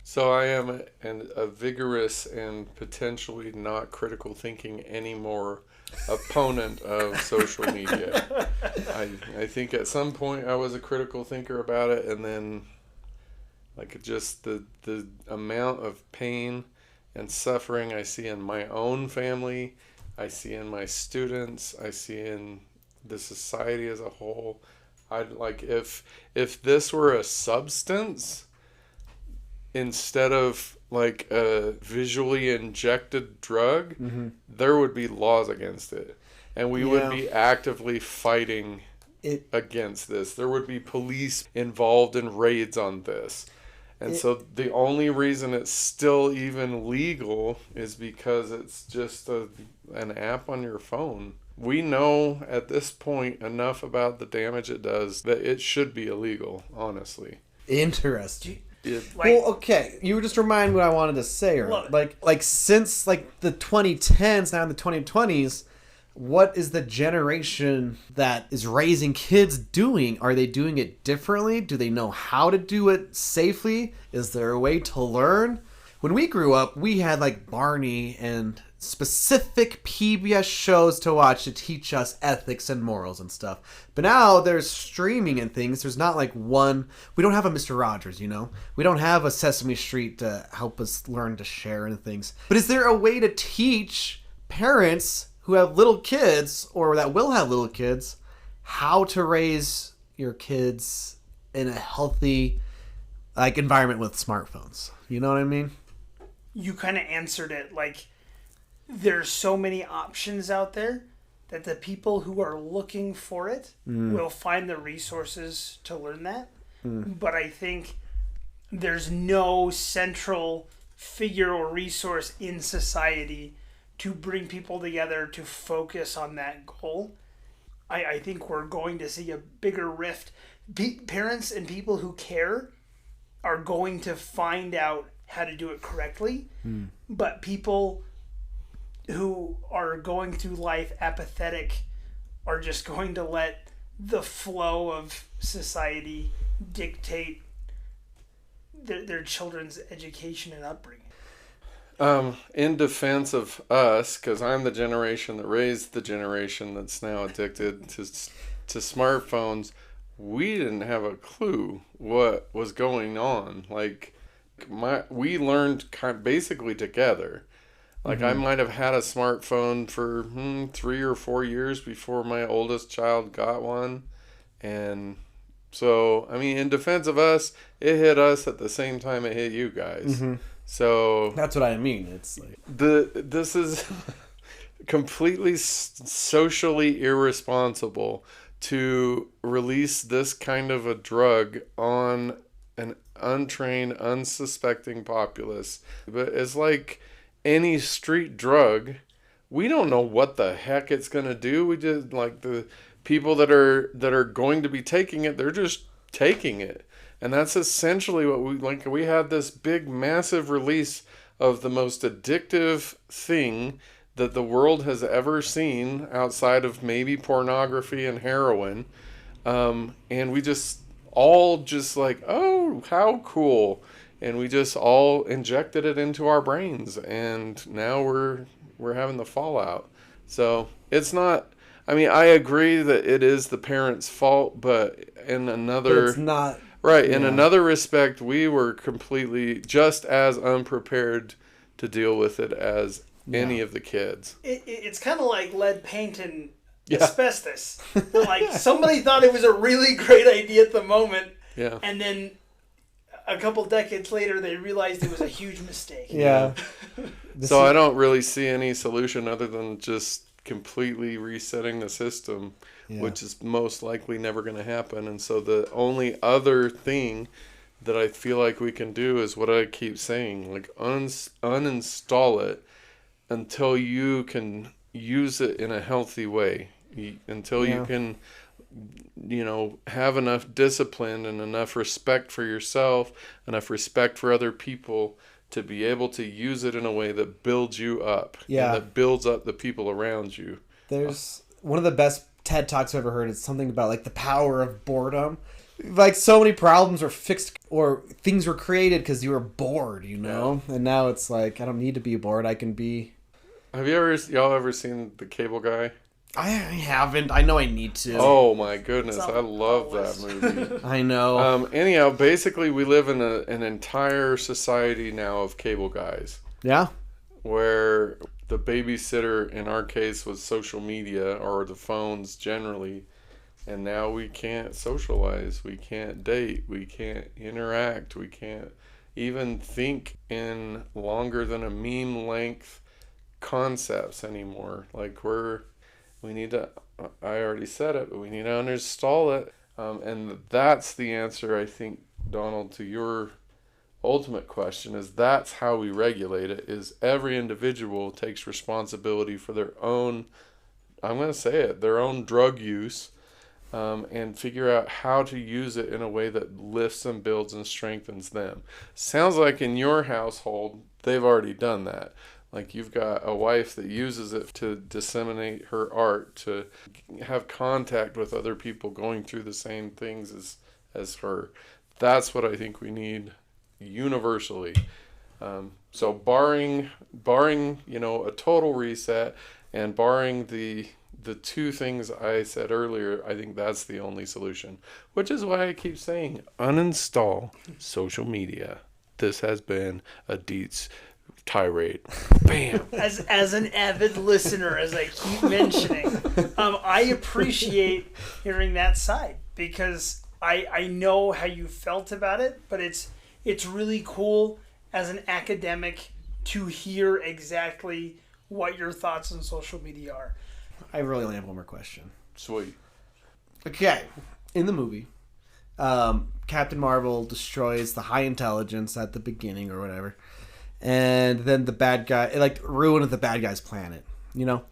So I am a vigorous and potentially not critical thinking anymore opponent of social media. I think at some point I was a critical thinker about it, and then like just the amount of pain and suffering I see in my own family, I see in my students, I see in the society as a whole. I'd like if this were a substance instead of like a visually injected drug, there would be laws against it, and we would be actively fighting against this. There would be police involved in raids on this. And so the only reason it's still even legal is because it's just an app on your phone. We know at this point enough about the damage it does that it should be illegal, honestly. Interesting. Like, well, okay. You just remind me what I wanted to say. Look, like since like the 2010s, now in the 2020s, what is the generation that is raising kids doing? Are they doing it differently? Do they know how to do it safely? Is there a way to learn? When we grew up, we had like Barney and specific PBS shows to watch to teach us ethics and morals and stuff. But now there's streaming and things. There's not like one. We don't have a Mr. Rogers, you know? We don't have a Sesame Street to help us learn to share and things. But is there a way to teach parents who have little kids or that will have little kids how to raise your kids in a healthy like environment with smartphones? You know what I mean? You kind of answered it. Like, there's so many options out there that the people who are looking for it will find the resources to learn that. But I think there's no central figure or resource in society to bring people together to focus on that goal. I think we're going to see a bigger rift. Parents and people who care are going to find out how to do it correctly. But people who are going through life apathetic are just going to let the flow of society dictate their children's education and upbringing. In defense of us, because I'm the generation that raised the generation that's now addicted to smartphones, we didn't have a clue what was going on. Like, we learned basically together. Like, I might have had a smartphone for 3 or 4 years before my oldest child got one. And so, I mean, in defense of us, it hit us at the same time it hit you guys. So that's what I mean. It's like this is completely socially irresponsible to release this kind of a drug on an untrained, unsuspecting populace. But it's like any street drug. We don't know what the heck it's going to do. We just, like, the people that are going to be taking it, they're just taking it. And that's essentially what we like. We had this big, massive release of the most addictive thing that the world has ever seen outside of maybe pornography and heroin. And we just all just like, oh, how cool. And we just all injected it into our brains. And now we're having the fallout. So it's not, I mean, I agree that it is the parents' fault, but it's not. Right. In another respect, we were completely just as unprepared to deal with it as any of the kids. It's kind of like lead paint and asbestos. Like, somebody thought it was a really great idea at the moment. Yeah. And then a couple decades later, they realized it was a huge mistake. Yeah. So I don't really see any solution other than just completely resetting the system. Which is most likely never going to happen. And so the only other thing that I feel like we can do is what I keep saying, like uninstall it until you can use it in a healthy way, until you can, have enough discipline and enough respect for yourself, enough respect for other people to be able to use it in a way that builds you up, and that builds up the people around you. There's one of the best TED Talks I've ever heard is something about like the power of boredom. Like so many problems were fixed or things were created because you were bored, you know? And now it's like, I don't need to be bored. I can be... Have y'all ever seen The Cable Guy? I haven't. I know I need to. Oh my goodness, I love that movie. I know. Anyhow, basically we live in an entire society now of cable guys. Yeah. Where the babysitter in our case was social media or the phones generally. And now we can't socialize, we can't date, we can't interact, we can't even think in longer than a meme length concepts anymore. Like we need to, I already said it, but we need to uninstall it. And that's the answer, I think, Donald, to your ultimate question, is that's how we regulate it, is every individual takes responsibility for their own, I'm going to say it, their own drug use, and figure out how to use it in a way that lifts and builds and strengthens them. Sounds like in your household, they've already done that. Like you've got a wife that uses it to disseminate her art, to have contact with other people going through the same things as her. That's what I think we need universally. So barring a total reset and barring the two things I said earlier, I think that's the only solution. Which is why I keep saying uninstall social media. This has been a Dietz tirade. Bam. As an avid listener, as I keep mentioning, I appreciate hearing that side because I know how you felt about it, but it's really cool as an academic to hear exactly what your thoughts on social media are. I really only have one more question. Sweet. Okay. In the movie, Captain Marvel destroys the high intelligence at the beginning or whatever. And then the bad guy, it ruined the bad guy's planet, you know?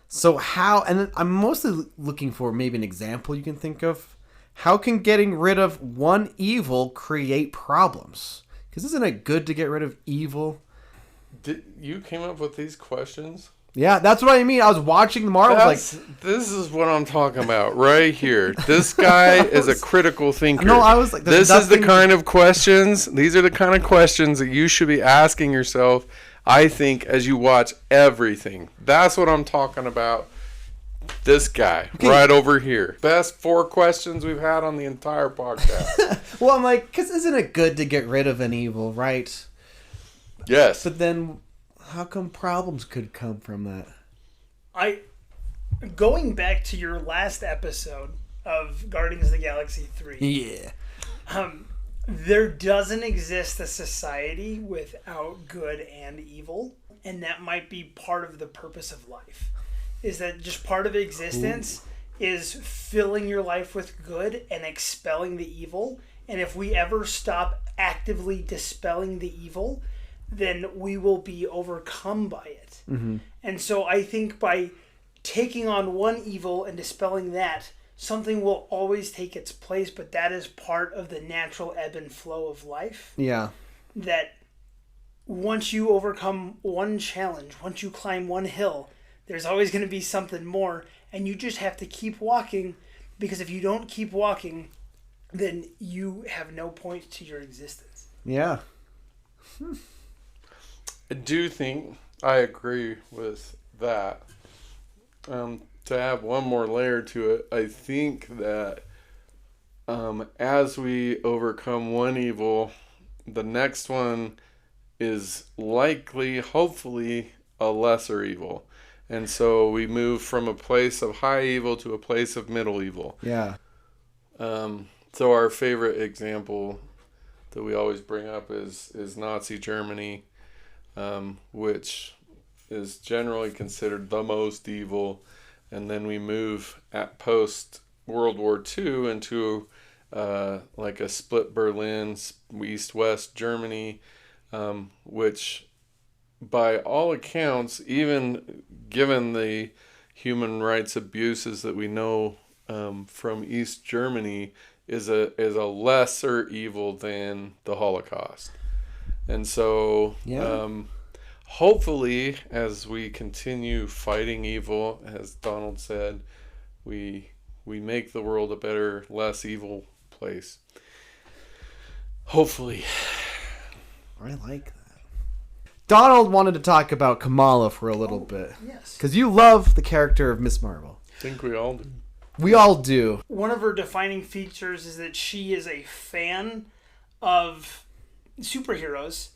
So how, and then I'm mostly looking for maybe an example you can think of. How can getting rid of one evil create problems? Because isn't it good to get rid of evil? Did you came up with these questions? Yeah, that's what I mean. I was watching the Marvel. This is what I'm talking about right here. This guy is a critical thinker. No, I was like, this is the kind of questions. These are the kind of questions that you should be asking yourself. I think as you watch everything. That's what I'm talking about. This guy right over here. Best 4 questions we've had on the entire podcast. Well, I'm like, because isn't it good to get rid of an evil, right? Yes. But then, how come problems could come from that? Going back to your last episode of Guardians of the Galaxy 3. Yeah. There doesn't exist a society without good and evil, and that might be part of the purpose of life. Is that just part of existence is filling your life with good and expelling the evil. And if we ever stop actively dispelling the evil, then we will be overcome by it. Mm-hmm. And so I think by taking on one evil and dispelling that, something will always take its place, but that is part of the natural ebb and flow of life. Yeah. That once you overcome one challenge, once you climb one hill, there's always going to be something more, and you just have to keep walking, because if you don't keep walking, then you have no point to your existence. Yeah. I do think I agree with that. To add one more layer to it, I think that as we overcome one evil, the next one is likely, hopefully, a lesser evil. And so we move from a place of high evil to a place of middle evil. Yeah. So our favorite example that we always bring up is Nazi Germany, which is generally considered the most evil. And then we move at post World War II into like a split Berlin, East-West Germany, which by all accounts, even given the human rights abuses that we know from East Germany, is a lesser evil than the Holocaust. And so hopefully, as we continue fighting evil, as Donald said, we make the world a better, less evil place. Hopefully. I like that. Donald wanted to talk about Kamala for a little bit. Yes. Because you love the character of Miss Marvel. I think we all do. We all do. One of her defining features is that she is a fan of superheroes,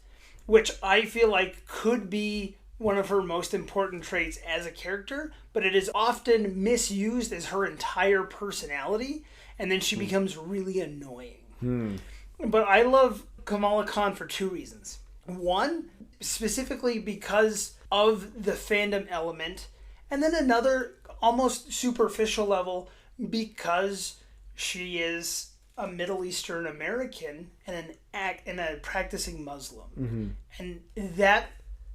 which I feel like could be one of her most important traits as a character, but it is often misused as her entire personality, and then she becomes really annoying. But I love Kamala Khan for two reasons. One, specifically because of the fandom element, and then another almost superficial level because she is a Middle Eastern American and a practicing Muslim. And that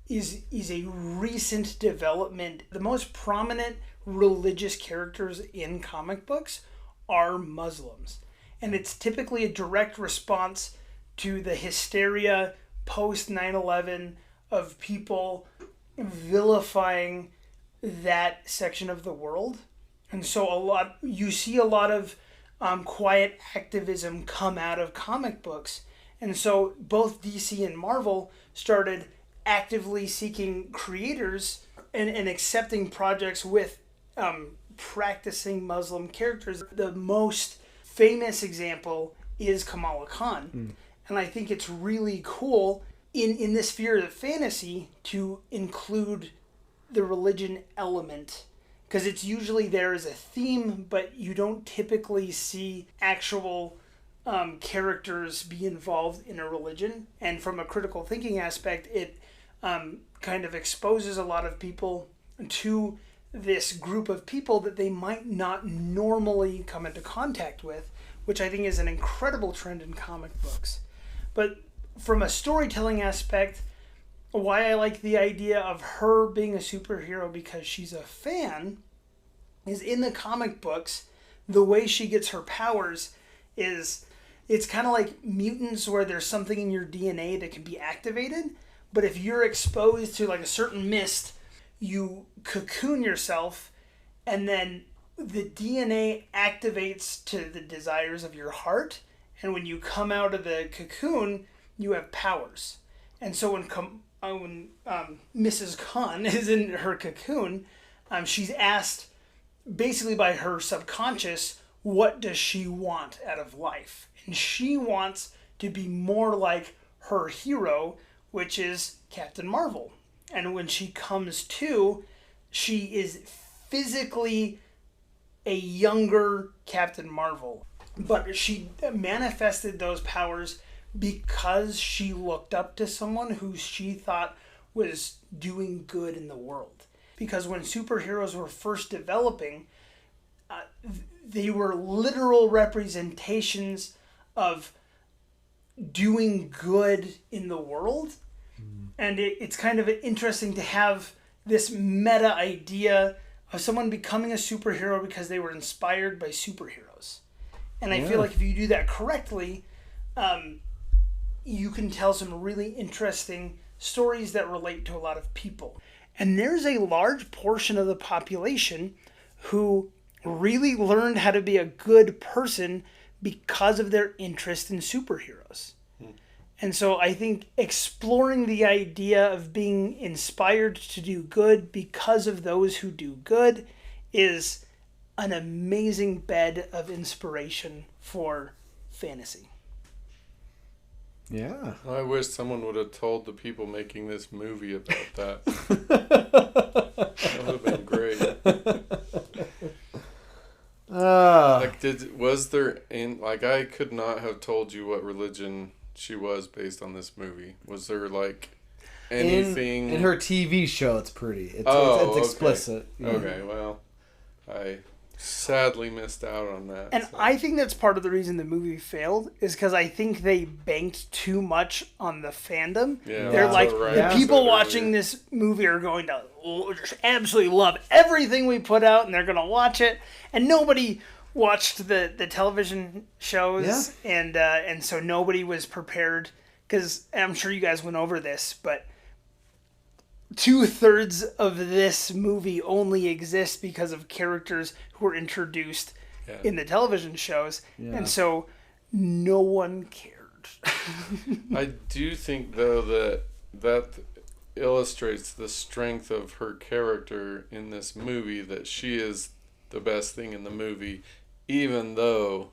is a recent development. The most prominent religious characters in comic books are Muslims. And it's typically a direct response to the hysteria post 9/11 of people vilifying that section of the world. And so you see a lot of quiet activism come out of comic books. And so both DC and Marvel started actively seeking creators and accepting projects with practicing Muslim characters. The most famous example is Kamala Khan. And I think it's really cool in this sphere of fantasy to include the religion element, because it's usually there as a theme, but you don't typically see actual characters be involved in a religion. And from a critical thinking aspect, it kind of exposes a lot of people to this group of people that they might not normally come into contact with, which I think is an incredible trend in comic books. But from a storytelling aspect, why I like the idea of her being a superhero because she's a fan is in the comic books, the way she gets her powers is it's kind of like mutants where there's something in your DNA that can be activated. But if you're exposed to like a certain mist, you cocoon yourself and then the DNA activates to the desires of your heart. And when you come out of the cocoon, you have powers. And so when Mrs. Khan is in her cocoon, she's asked basically by her subconscious, what does she want out of life? And she wants to be more like her hero, which is Captain Marvel. And when she comes to, she is physically a younger Captain Marvel. But she manifested those powers because she looked up to someone who she thought was doing good in the world. Because when superheroes were first developing, they were literal representations of doing good in the world. And it's kind of interesting to have this meta idea of someone becoming a superhero because they were inspired by superheroes. And I feel like if you do that correctly, you can tell some really interesting stories that relate to a lot of people. And there's a large portion of the population who really learned how to be a good person because of their interest in superheroes. And so I think exploring the idea of being inspired to do good because of those who do good is an amazing bed of inspiration for fantasy. Yeah. I wish someone would have told the people making this movie about that. That would have been great. I could not have told you what religion she was based on this movie. Was there anything in her TV show? It's pretty. It's explicit. Okay, well, I sadly missed out on that. And I think that's part of the reason the movie failed is because I think they banked too much on the fandom. Yeah, they're like, right. the people watching this movie are going to absolutely love everything we put out, and they're going to watch it. And nobody watched the television shows, and so nobody was prepared. Because I'm sure you guys went over this, but 2/3 of this movie only exists because of characters who were introduced in the television shows, and so no one cared. I do think, though, that illustrates the strength of her character in this movie, that she is the best thing in the movie, even though,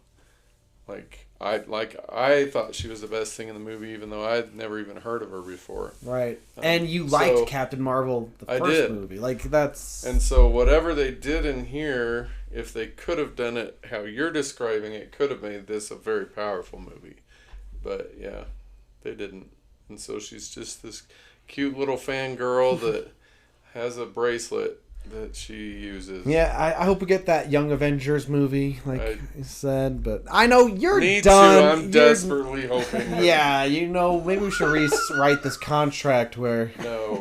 I thought she was the best thing in the movie, even though I'd never even heard of her before. Right. And you liked Captain Marvel, the first movie. That's... And so whatever they did in here, if they could have done it how you're describing it, could have made this a very powerful movie. But, yeah, they didn't. And so she's just this cute little fangirl that has a bracelet that she uses. Yeah, I hope we get that Young Avengers movie, like you said. But I know you're Me done. too. I'm desperately hoping. Yeah, maybe we should rewrite this contract where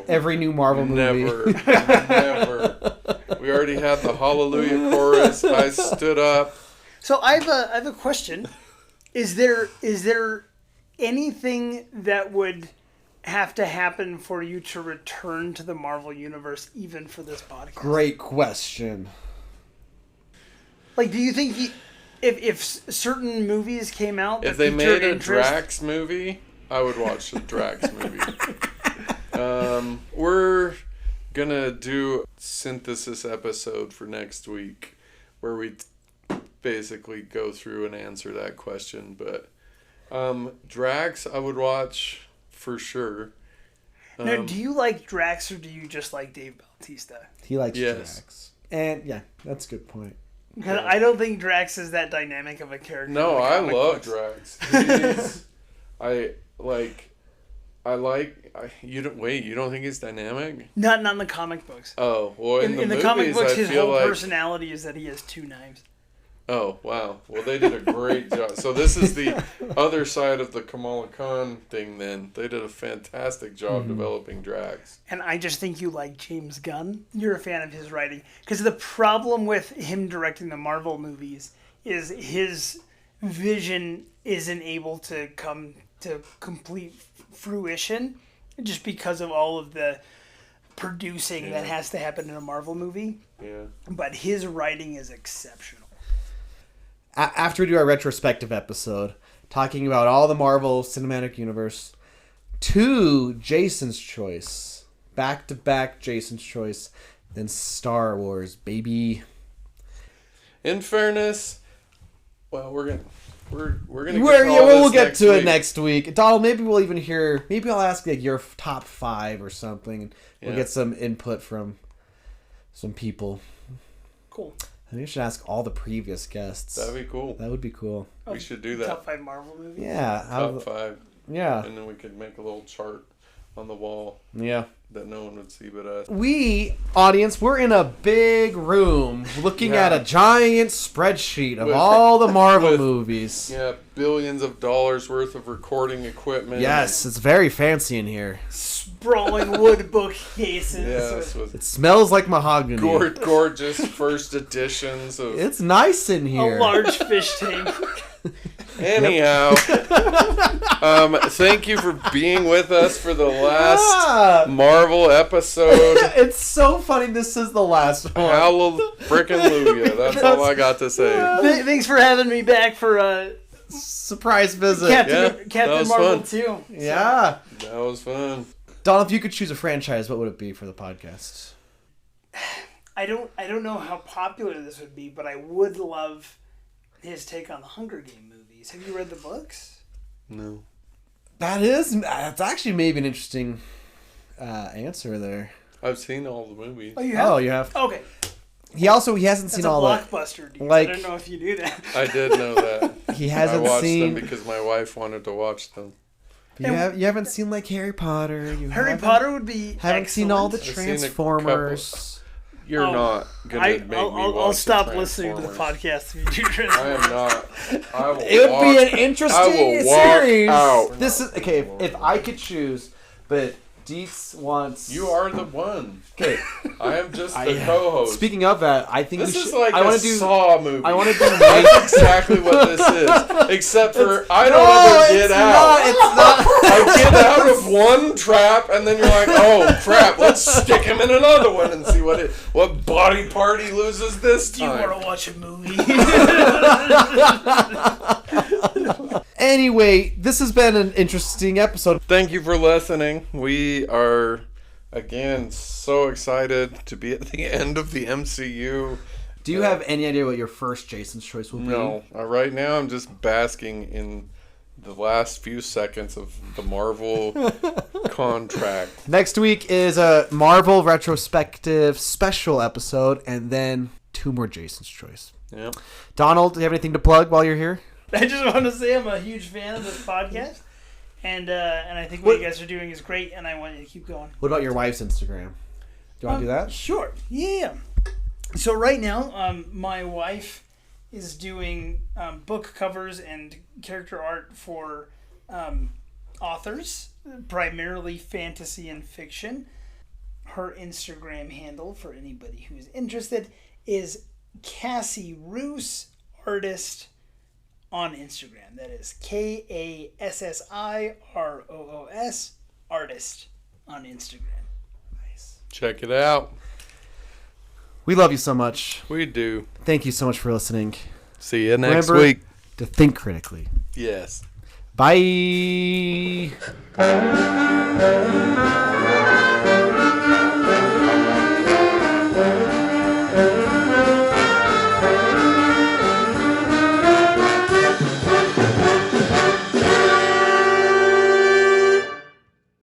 every new Marvel movie. Never. We already had the Hallelujah chorus. I stood up. So I have a question. Is there anything that would have to happen for you to return to the Marvel Universe, even for this podcast? Great question. Like, do you think if certain movies came out, if they made a Drax movie, I would watch the Drax movie. We're gonna do a synthesis episode for next week where we basically go through and answer that question. But Drax, I would watch for sure. Now, do you like Drax or do you just like Dave Bautista? He likes Drax. And yeah, that's a good point. Because I don't think Drax is that dynamic of a character. No, I love Drax. You don't think he's dynamic? Not in the comic books. Oh, well, in the movies, comic books, I his feel whole personality is that he has two knives. Oh, wow. Well, they did a great job. So this is the other side of the Kamala Khan thing then. They did a fantastic job developing Drax. And I just think you like James Gunn. You're a fan of his writing. Because the problem with him directing the Marvel movies is his vision isn't able to come to complete fruition just because of all of the producing that has to happen in a Marvel movie. Yeah. But his writing is exceptional. After we do our retrospective episode, talking about all the Marvel Cinematic Universe, to Jason's Choice. Back-to-back Jason's Choice. Then Star Wars, baby. In fairness, well, we'll get to it next week. Donald, maybe we'll even hear, maybe I'll ask like your top 5 or something. And we'll get some input from some people. Cool. I think we should ask all the previous guests. That'd be cool. That would be cool. We should do that. Top 5 Marvel movies? Yeah. Top 5. Yeah. And then we could make a little chart on the wall. Yeah. That no one would see but us. Audience, we're in a big room looking at a giant spreadsheet of all the Marvel movies. Yeah, billions of dollars worth of recording equipment. Yes, it's very fancy in here. Sprawling wood bookcases. Yes, it smells like mahogany. Gorgeous first editions of... It's nice in here. A large fish tank. Anyhow, thank you for being with us for the last Marvel episode. It's so funny this is the last one. Hallelujah. That's all I got to say. Thanks for having me back for a surprise visit. Captain Marvel 2. Yeah. That was fun. Donald, if you could choose a franchise, what would it be for the podcast? I don't know how popular this would be, but I would love his take on the Hunger Game movies. Have you read the books? No. That's actually maybe an interesting answer there. I've seen all the movies. Oh, you have? Oh, you have? Okay. He hasn't seen all That's a blockbuster, dude. I don't know if you knew that. I did know that. He hasn't I watched seen them because my wife wanted to watch them. You haven't seen like Harry Potter. Harry Potter would be haven't excellent. seen all the Transformers. You're not gonna make me watch I'll stop listening to the podcast if you do Transformers. I am not. I will it would be an interesting series. Out. This is okay. If I could choose, but Dietz wants. You are the one. Okay. I am just the co-host. Speaking of that, I think This we is should. like I a want to do. Saw movie. I want to do. That's exactly what this is. Except for I don't ever get out. It's not. I get out of one trap, and then you're like, "Oh crap! Let's stick him in another one and see what body part he loses this Do you time." want to watch a movie? Anyway, this has been an interesting episode. Thank you for listening. We are again so excited to be at the end of the MCU. Do you have any idea what your first Jason's choice will be? No, right now I'm just basking in the last few seconds of the Marvel contract. Next week is a Marvel retrospective special episode, and then 2 more Jason's choice. Yep. Donald, do you have anything to plug while you're here? I just want to say I'm a huge fan of this podcast, and I think what you guys are doing is great, and I want you to keep going. What about your wife's Instagram? Do you want to do that? Sure. Yeah. So right now, my wife is doing book covers and character art for authors, primarily fantasy and fiction. Her Instagram handle, for anybody who's interested, is Cassie Roos Artist on Instagram. That is KASSIROOS Artist on Instagram. Nice. Check it out. We love you so much. We do. Thank you so much for listening. See you next Remember week. to think critically. Yes. Bye.